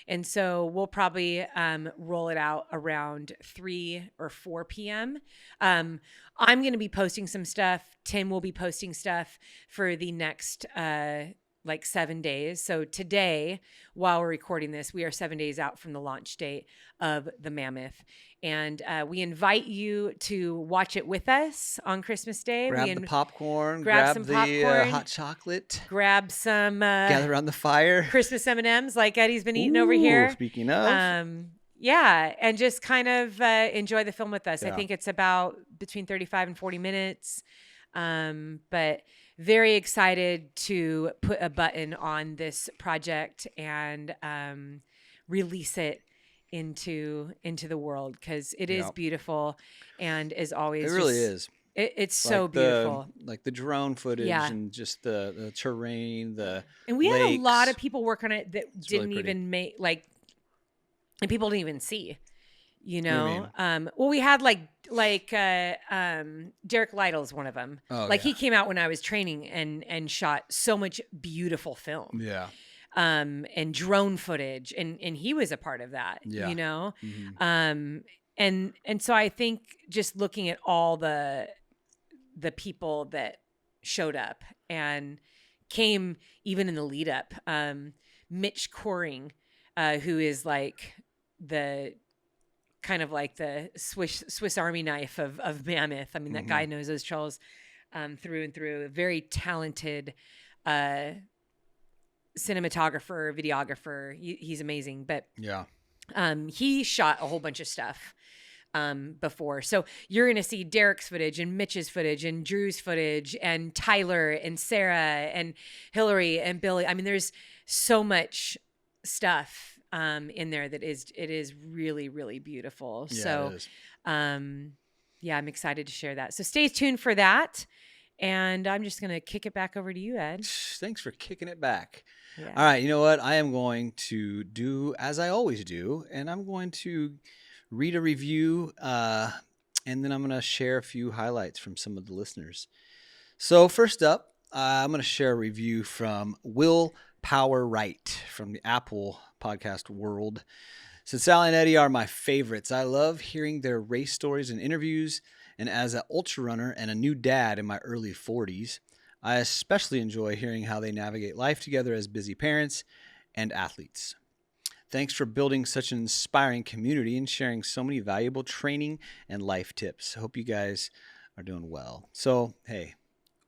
And so we'll probably roll it out around 3 or 4 p.m. I'm going to be posting some stuff. Tim will be posting stuff for the next like 7 days. So today, while we're recording this, we are 7 days out from the launch date of the Mammoth. And we invite you to watch it with us on Christmas Day. Grab the popcorn, grab some the popcorn, hot chocolate, grab some gather around the fire, Christmas M&Ms like Eddie's been eating over here. Speaking of, yeah, and just kind of enjoy the film with us. Yeah. I think it's about between 35 and 40 minutes, but very excited to put a button on this project and release it into the world, because it is beautiful, and as always, it really is. It's like so beautiful. Like the drone footage and just the terrain, and we lakes. had a lot of people work on it that It's didn't really even make like, and people didn't even see, you know. What do you Well, we had like Derek Lytle's one of them. He came out when I was training and shot so much beautiful film. Yeah. And drone footage, and he was a part of that, you know? Mm-hmm. And so I think just looking at all the people that showed up and came even in the lead up, Mitch Coring, who is like the kind of like the Swiss Army knife of Mammoth. I mean, that guy knows those trails through and through. A very talented cinematographer, videographer. He's amazing. But he shot a whole bunch of stuff before. So you're going to see Derek's footage and Mitch's footage and Drew's footage and Tyler and Sarah and Hillary and Billy. I mean, there's so much stuff in there that it is really, really beautiful. Yeah, so, it is. I'm excited to share that. So stay tuned for that. And I'm just going to kick it back over to you, Ed. Thanks for kicking it back. Yeah. All right. You know what? I am going to do as I always do, and I'm going to read a review, and then I'm going to share a few highlights from some of the listeners. So first up, I'm going to share a review from Will Power Right from the Apple podcast world. Since Sally and Eddie are my favorites, I love hearing their race stories and interviews. And as an ultra runner and a new dad in my early 40s, I especially enjoy hearing how they navigate life together as busy parents and athletes. Thanks for building such an inspiring community and sharing so many valuable training and life tips. I hope you guys are doing well. So, hey,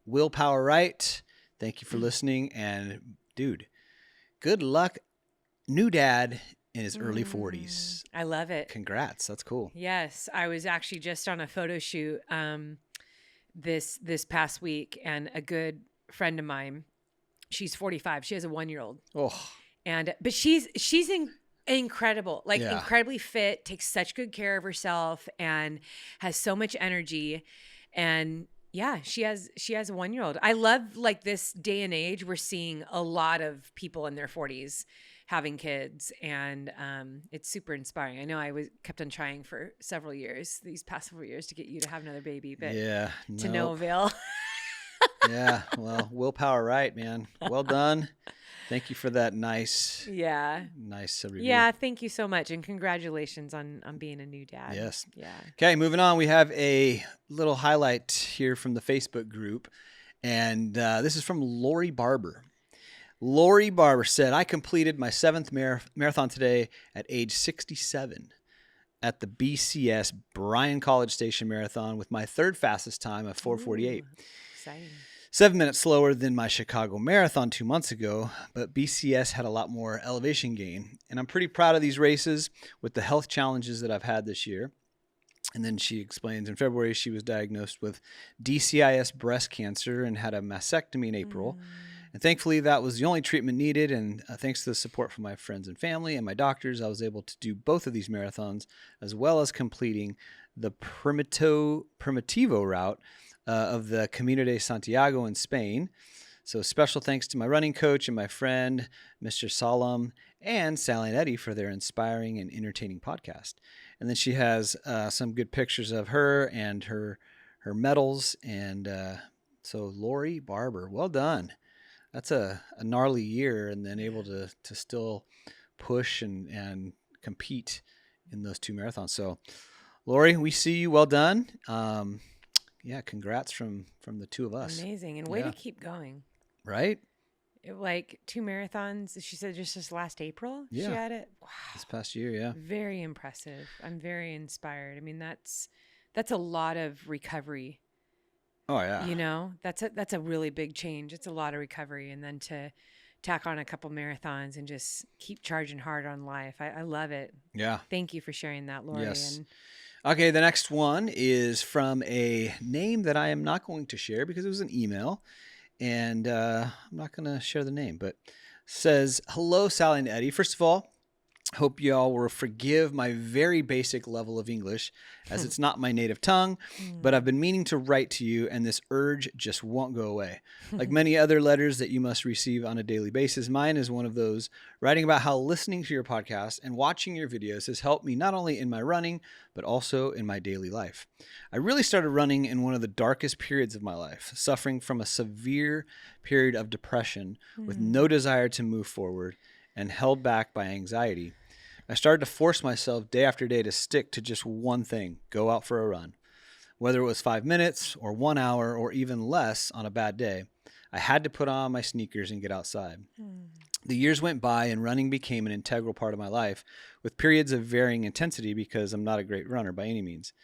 Will Power Right, thank you for listening. And, dude, good luck, new dad in his early 40s. I love it. Congrats. That's cool. Yes. I was actually just on a photo shoot this past week, and a good friend of mine, she's 45. She has a 1-year-old. Oh. But she's incredible, like incredibly fit, takes such good care of herself, and has so much energy. And yeah, she has a 1-year-old. I love like this day and age, we're seeing a lot of people in their 40s having kids, and it's super inspiring. I know I kept on trying for these past several years to get you to have another baby, but to no avail. Yeah. Well, willpower, right, man. Well done. Thank you for that nice Yeah. review. Yeah. Thank you so much. And congratulations on being a new dad. Yes. Yeah. Okay, moving on. We have a little highlight here from the Facebook group. And this is from Lori Barber. Lori Barber said, I completed my 7th marathon today at age 67 at the BCS Bryan College Station Marathon with my 3rd fastest time of 4:48. Exciting. 7 minutes slower than my Chicago Marathon 2 months ago, but BCS had a lot more elevation gain. And I'm pretty proud of these races with the health challenges that I've had this year. And then she explains in February she was diagnosed with DCIS breast cancer and had a mastectomy in April. And thankfully, that was the only treatment needed. And thanks to the support from my friends and family and my doctors, I was able to do both of these marathons, as well as completing the Primitivo route of the Camino de Santiago in Spain. So special thanks to my running coach and my friend, Mr. Salam, and Sally and Eddie for their inspiring and entertaining podcast. And then she has some good pictures of her and her medals. And so Lori Barber, well done. That's a gnarly year, and then able to still push and compete in those 2 marathons. So Lori, we see you. Well done. Yeah, congrats from the 2 of us. Amazing. And way to keep going. Right? Like 2 marathons. She said just this last April she Yeah. had it. Wow. This past year, yeah. Very impressive. I'm very inspired. I mean, that's a lot of recovery. Oh yeah. You know, that's a really big change. It's a lot of recovery, and then to tack on a couple marathons and just keep charging hard on life. I love it. Yeah. Thank you for sharing that, Lori. Yes. And okay, the next one is from a name that I am not going to share because it was an email, and I'm not going to share the name, but says, hello, Sally and Eddie. First of all, hope y'all will forgive my very basic level of English, as it's not my native tongue, but I've been meaning to write to you, and this urge just won't go away. Like many other letters that you must receive on a daily basis, mine is one of those, writing about how listening to your podcast and watching your videos has helped me not only in my running, but also in my daily life. I really started running in one of the darkest periods of my life, suffering from a severe period of depression with no desire to move forward and held back by anxiety. I started to force myself day after day to stick to just one thing, go out for a run. Whether it was 5 minutes or 1 hour or even less on a bad day, I had to put on my sneakers and get outside. The years went by and running became an integral part of my life, with periods of varying intensity because I'm not a great runner by any means.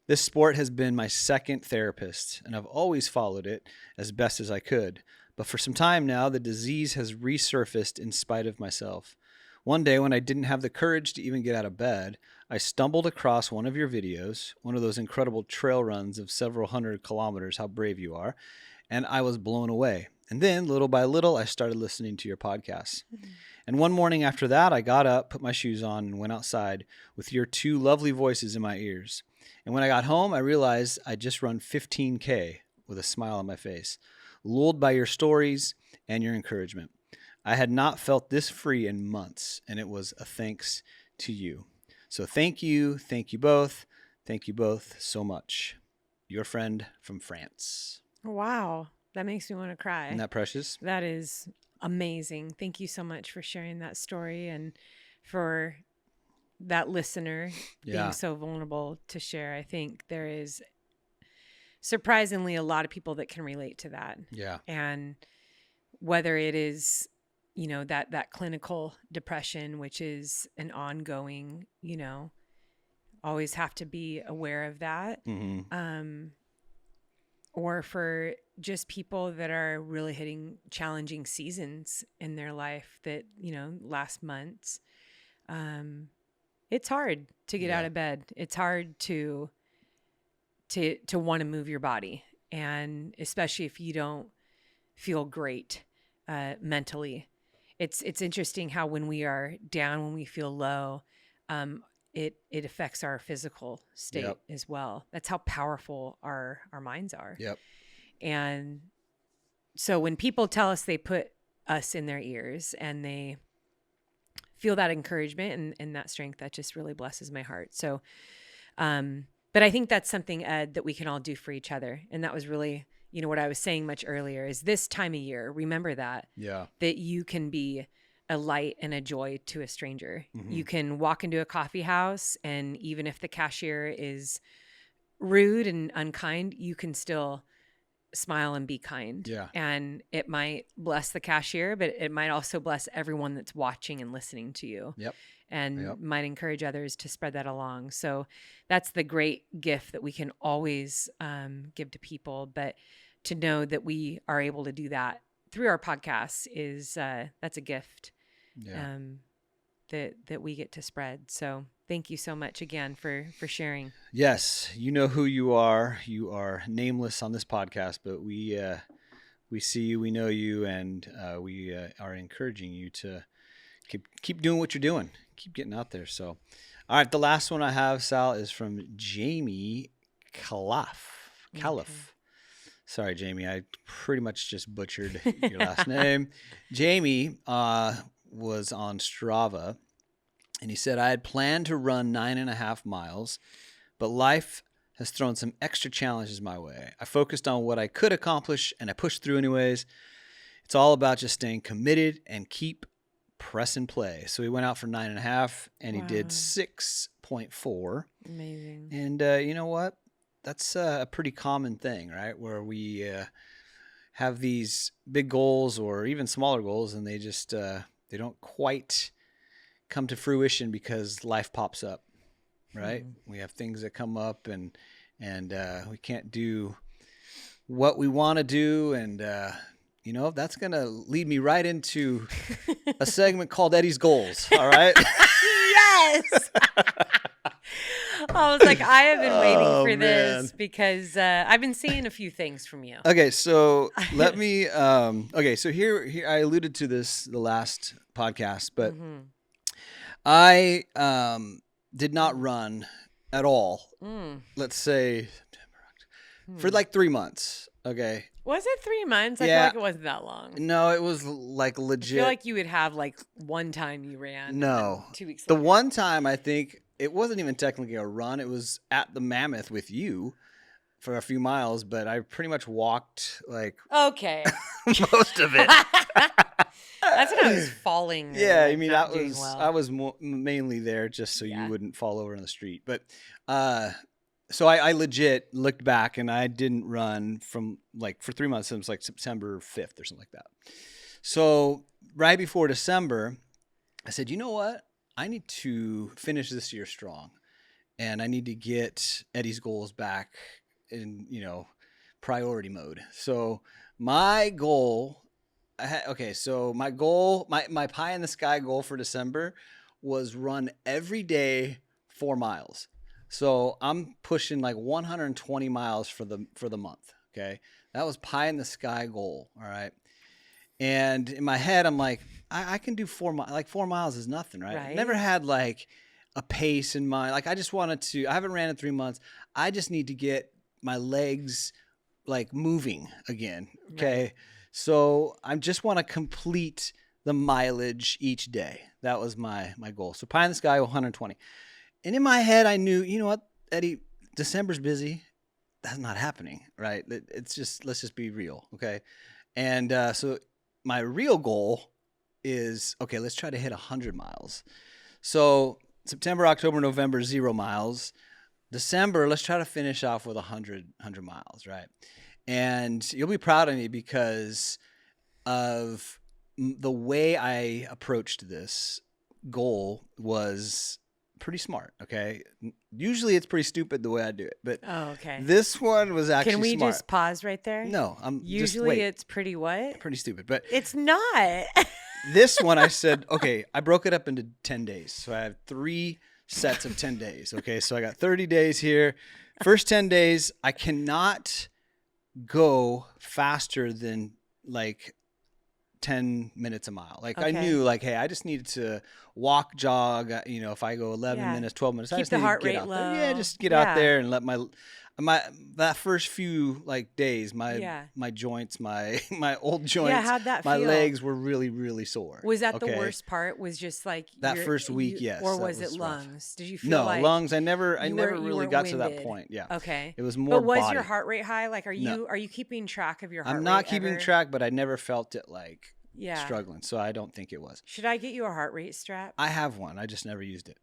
This sport has been my second therapist, and I've always followed it as best as I could. But for some time now, the disease has resurfaced in spite of myself. One day when I didn't have the courage to even get out of bed, I stumbled across one of your videos, one of those incredible trail runs of several hundred kilometers, how brave you are, and I was blown away. And then, little by little, I started listening to your podcasts. And one morning after that, I got up, put my shoes on, and went outside with your 2 lovely voices in my ears. And when I got home, I realized I'd just run 15K with a smile on my face, lulled by your stories and your encouragement. I had not felt this free in months, and it was a thanks to you. So thank you both so much. Your friend from France. wow, that makes me want to cry. Isn't that precious? That is amazing. Thank you so much for sharing that story and for that listener being so vulnerable to share. I think there is surprisingly a lot of people that can relate to that. Yeah. And whether it is, you know, that clinical depression, which is an ongoing, you know, always have to be aware of that. Or for just people that are really hitting challenging seasons in their life that, you know, last months. It's hard to get out of bed. It's hard to want to move your body. And especially if you don't feel great mentally. It's interesting how when we are down, when we feel low, it affects our physical state as well. That's how powerful our minds are. Yep. And so when people tell us they put us in their ears and they feel that encouragement and that strength, that just really blesses my heart. So, but I think that's something, Ed, that we can all do for each other. And that was really what I was saying much earlier is this time of year, remember that you can be a light and a joy to a stranger. Mm-hmm. You can walk into a coffee house, and even if the cashier is rude and unkind, you can still smile and be kind. Yeah. And it might bless the cashier, but it might also bless everyone that's watching and listening to you. Yep. And might encourage others to spread that along. So that's the great gift that we can always give to people. But to know that we are able to do that through our podcasts is that's a gift that we get to spread. So thank you so much again for sharing. Yes, you know who you are. You are nameless on this podcast, but we see you, we know you, and we are encouraging you to keep doing what you're doing. Keep getting out there. So, all right, the last one I have, Sal, is from Jamie Calaf. Okay. Sorry, Jamie, I pretty much just butchered your last name. Jamie was on Strava, and he said, I had planned to run 9.5 miles, but life has thrown some extra challenges my way. I focused on what I could accomplish, and I pushed through anyways. It's all about just staying committed and keep press and play. So he went out for 9.5, and he did 6.4. Amazing. And you know what? That's a pretty common thing, right? Where we have these big goals or even smaller goals, and they just they don't quite come to fruition because life pops up, right? Mm-hmm. We have things that come up, and we can't do what we want to do, and that's going to lead me right into a segment called Eddie's Goals. All right. Yes. I was like, I have been waiting for this because I've been seeing a few things from you. Okay. So let me, so here I alluded to this the last podcast, but I did not run at all. Let's say for like 3 months. Okay. Was it 3 months? I feel like it wasn't that long. No, it was like legit. I feel like you would have like one time you ran. No. 2 weeks later. The one time I think it wasn't even technically a run. It was at the Mammoth with you for a few miles, but I pretty much walked like most of it. That's when I was falling. Yeah, I mean I was mainly there just so you wouldn't fall over in the street. But so I legit looked back, and I didn't run for 3 months. It was like September 5th or something like that. So right before December, I said, you know what? I need to finish this year strong, and I need to get Eddie's goals back in, priority mode. So my goal, my pie in the sky goal for December was run every day 4 miles. So I'm pushing like 120 miles for the month. Okay. That was pie in the sky goal. All right. And in my head, I'm like, I can do 4 miles. Like 4 miles is nothing, right? I've never had like a pace in mind. Like I haven't ran in 3 months. I just need to get my legs like moving again. Okay. Right. So I just want to complete the mileage each day. That was my goal. So pie in the sky, 120. And in my head, I knew, you know what, Eddie, December's busy. That's not happening, right? It's just, let's just be real, okay? And so my real goal is, okay, let's try to hit 100 miles. So September, October, November, 0 miles. December, let's try to finish off with 100 miles, right? And you'll be proud of me because of the way I approached this goal was pretty smart, okay? Usually it's pretty stupid the way I do it, but this one was actually smart. Can we smart. just pause right there? No, usually it's pretty what? Pretty stupid, but it's not. This one I said, okay, I broke it up into 10 days. So I have 3 sets of 10 days, okay? So I got 30 days here. First 10 days, I cannot go faster than like 10 minutes a mile. Like I knew like, hey, I just needed to walk, jog, if I go 11 minutes, 12 minutes, I keep just the need heart to get rate out low. there. Yeah, just get out there and that first few like days, Yeah. my joints, my old Yeah, joints, how'd that my feel? legs were really, really sore. Was that the Okay? worst part? Was just like That first week, yes, or that was it was rough. lungs? Did you feel No, like lungs. I never you really weren't got to that winded? point. Yeah, Okay. it was more But was body. your heart rate high? Like, are No. you keeping track of your heart I'm rate not keeping ever? track, but I never felt it like Yeah. struggling, so I don't think it was. Should I get you a heart rate strap? I have one. I just never used it.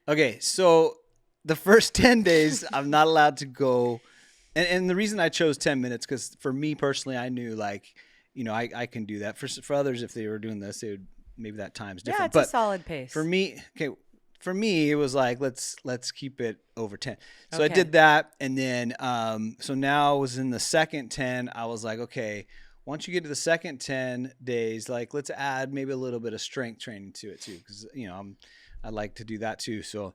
Okay, so the first 10 days, I'm not allowed to go. And the reason I chose 10 minutes, because for me personally, I knew like, I can do that. For others, if they were doing this, they would, maybe that time's different. Yeah, it's but a solid pace. For me, it was like, let's keep it over 10. So I Okay. did that. And then, so now I was in the second 10. I was like, okay, once you get to the second 10 days, like let's add maybe a little bit of strength training to it too. Cause I like to do that too. So,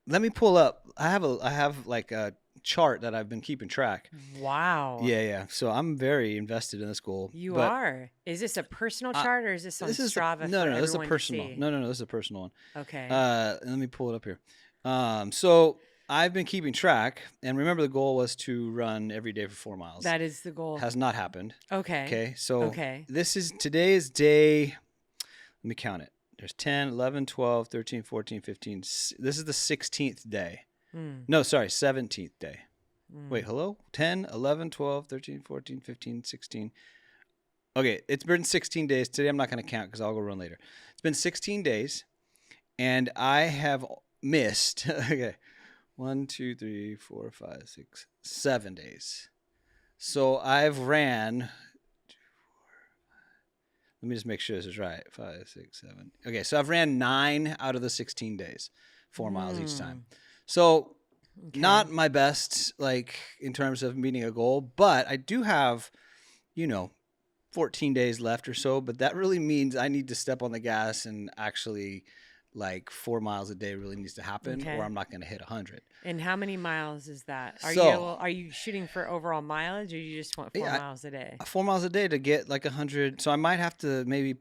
let me pull up. I have like a chart that I've been keeping track. Wow. Yeah. So I'm very invested in this goal. You are. Is this a personal chart or is this on Strava? No, for this is a everyone to personal. see? No, this is a personal one. Okay. Let me pull it up here. So I've been keeping track, and remember the goal was to run every day for 4 miles. That is the goal. Has not happened. Okay. Okay. So Okay. today is day, let me count it. There's 10, 11, 12, 13, 14, 15. This is the 16th day. No, sorry, 17th day. Wait, hello? 10, 11, 12, 13, 14, 15, 16. Okay, it's been 16 days. Today I'm not going to count because I'll go run later. It's been 16 days, and I have missed, okay, 1, 2, 3, 4, 5, 6, 7 days. So I've ran, let me just make sure this is right, 5, 6, 7. Okay, so I've ran 9 out of the 16 days, 4 miles each time. So not my best, like in terms of meeting a goal, but I do have, 14 days left or so. But that really means I need to step on the gas and actually, like 4 miles a day really needs to happen, or I'm not going to hit 100. And how many miles is that? Are you shooting for overall mileage, or you just want 4 miles a day? 4 miles a day to get like 100. So I might have to maybe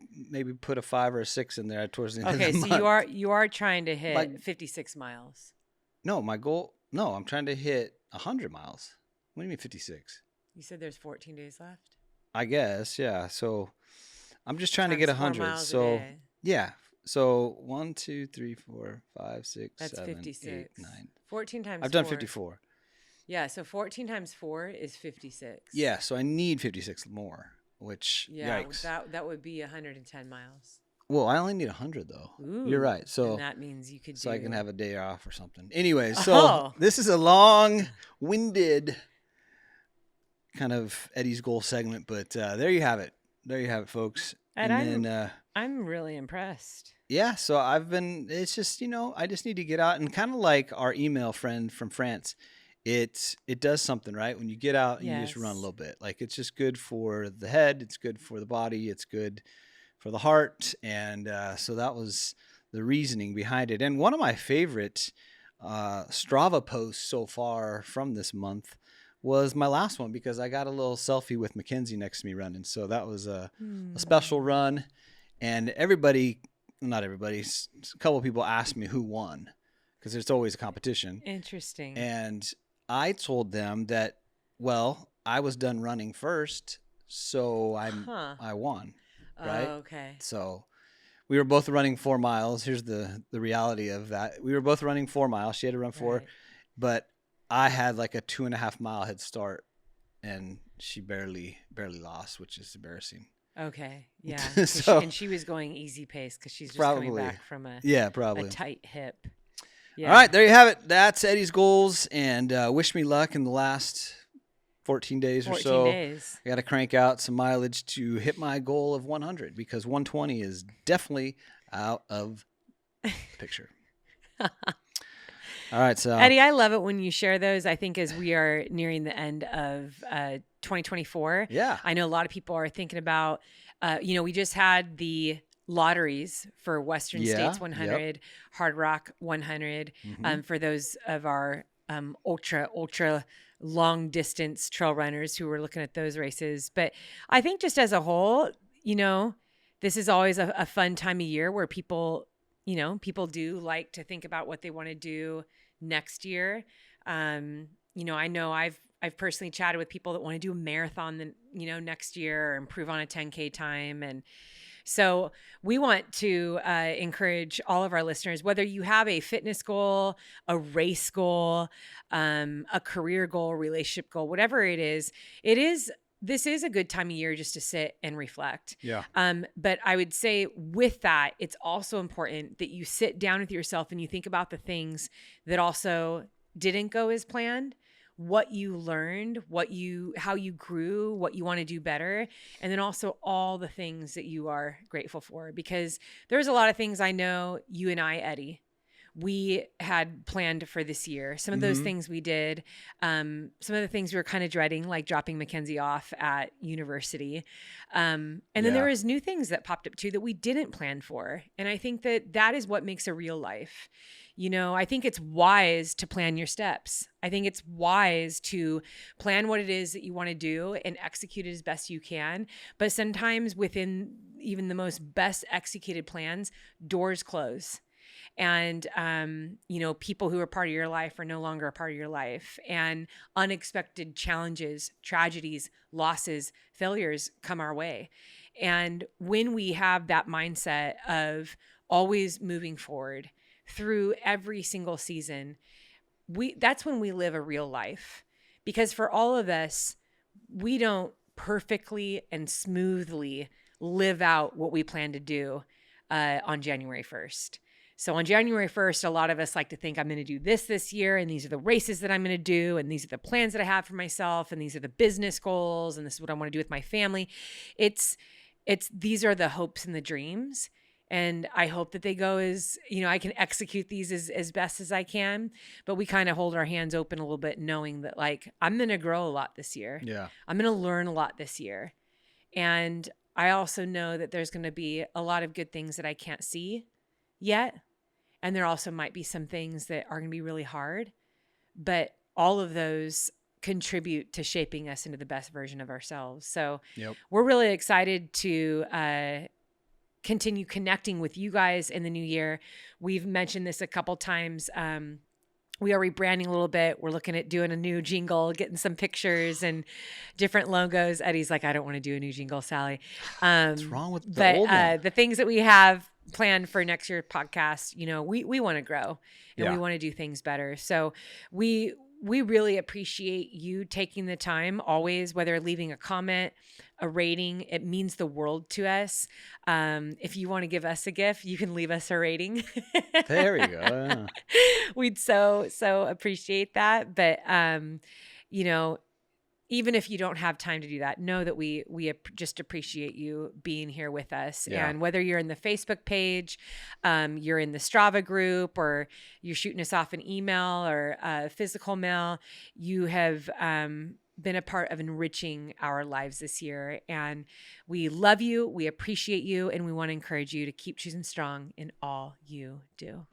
put a 5 or a 6 in there towards the end of the month. Okay, so you are trying to hit 56 miles. No, my goal. No, I'm trying to hit 100 miles. What do you mean 56? You said there's 14 days left? I guess, yeah. So I'm just trying to get 100. So yeah. So 1, 2, 3, 4, 5, 6, That's 7, 56. 8, 9. 14 times I've done 4. 54. Yeah, so 14 times 4 is 56. Yeah, so I need 56 more, which yikes. That would be 110 miles. Well, I only need 100 though. Ooh, you're right. So and that means you could so do... I can have a day off or something. Anyway, so this is a long-winded kind of Eddie's goal segment, but there you have it. There you have it, folks. And then, I'm really impressed. Yeah, so it's just, I just need to get out and kind of like our email friend from France. It does something, right? When you get out and you just run a little bit. Like it's just good for the head, it's good for the body, it's good for the heart. And so that was the reasoning behind it. And one of my favorite Strava posts so far from this month was my last one, because I got a little selfie with Mackenzie next to me running. So that was a special run. And not everybody, a couple of people asked me who won, because there's always a competition. Interesting. And I told them that, well, I was done running first, so I won. Right? Oh, okay. So we were both running 4 miles. Here's the reality of that. We were both running 4 miles. She had to run 4, but I had like a 2.5 mile head start, and she barely lost, which is embarrassing. Okay. Yeah. So, and she was going easy pace because she's just probably coming back from a tight hip. Yeah. All right, there you have it. That's Eddie's goals, and wish me luck in the last 14 days or so. 14 days. I got to crank out some mileage to hit my goal of 100, because 120 is definitely out of the picture. All right, so Eddie, I love it when you share those. I think as we are nearing the end of 2024, I know a lot of people are thinking about, we just had the lotteries for Western States 100, Hard Rock 100, for those of our ultra long distance trail runners who were looking at those races. But I think just as a whole, this is always a fun time of year where people do like to think about what they want to do next year. I know I've personally chatted with people that want to do a marathon next year or improve on a 10K time. And so we want to encourage all of our listeners, whether you have a fitness goal, a race goal, a career goal, relationship goal, whatever it is, this is a good time of year just to sit and reflect. Yeah. But I would say with that, it's also important that you sit down with yourself and you think about the things that also didn't go as planned, what you learned, how you grew, what you want to do better, and then also all the things that you are grateful for. Because there's a lot of things I know you and I, Eddie, we had planned for this year. Some of those things we did. Some of the things we were kind of dreading, like dropping Mackenzie off at university. And then there was new things that popped up too that we didn't plan for. And I think that is what makes a real life. I think it's wise to plan your steps. I think it's wise to plan what it is that you want to do and execute it as best you can. But sometimes within even the most best executed plans, doors close. And, people who are part of your life are no longer a part of your life, and unexpected challenges, tragedies, losses, failures come our way. And when we have that mindset of always moving forward through every single season, that's when we live a real life. Because for all of us, we don't perfectly and smoothly live out what we plan to do on January 1st. So on January 1st, a lot of us like to think I'm going to do this year, and these are the races that I'm going to do, and these are the plans that I have for myself, and these are the business goals, and this is what I want to do with my family. These are the hopes and the dreams. And I hope that they go as, I can execute these as best as I can, but we kind of hold our hands open a little bit, knowing that I'm going to grow a lot this year. Yeah. I'm going to learn a lot this year. And I also know that there's going to be a lot of good things that I can't see yet. And there also might be some things that are going to be really hard, but all of those contribute to shaping us into the best version of ourselves. So we're really excited to continue connecting with you guys in the new year. We've mentioned this a couple times. We are rebranding a little bit. We're looking at doing a new jingle, getting some pictures and different logos. Eddie's like, I don't want to do a new jingle, Sally. What's wrong with the old one? The things that we have planned for next year's podcast, we want to grow and we want to do things better. So we really appreciate you taking the time always, whether leaving a comment, a rating. It means the world to us. If you want to give us a gift, you can leave us a rating. There we go. Yeah. We'd so appreciate that. But, even if you don't have time to do that, know that we just appreciate you being here with us. Yeah. And whether you're in the Facebook page, you're in the Strava group, or you're shooting us off an email or a physical mail, you have been a part of enriching our lives this year. And we love you, we appreciate you, and we want to encourage you to keep choosing strong in all you do.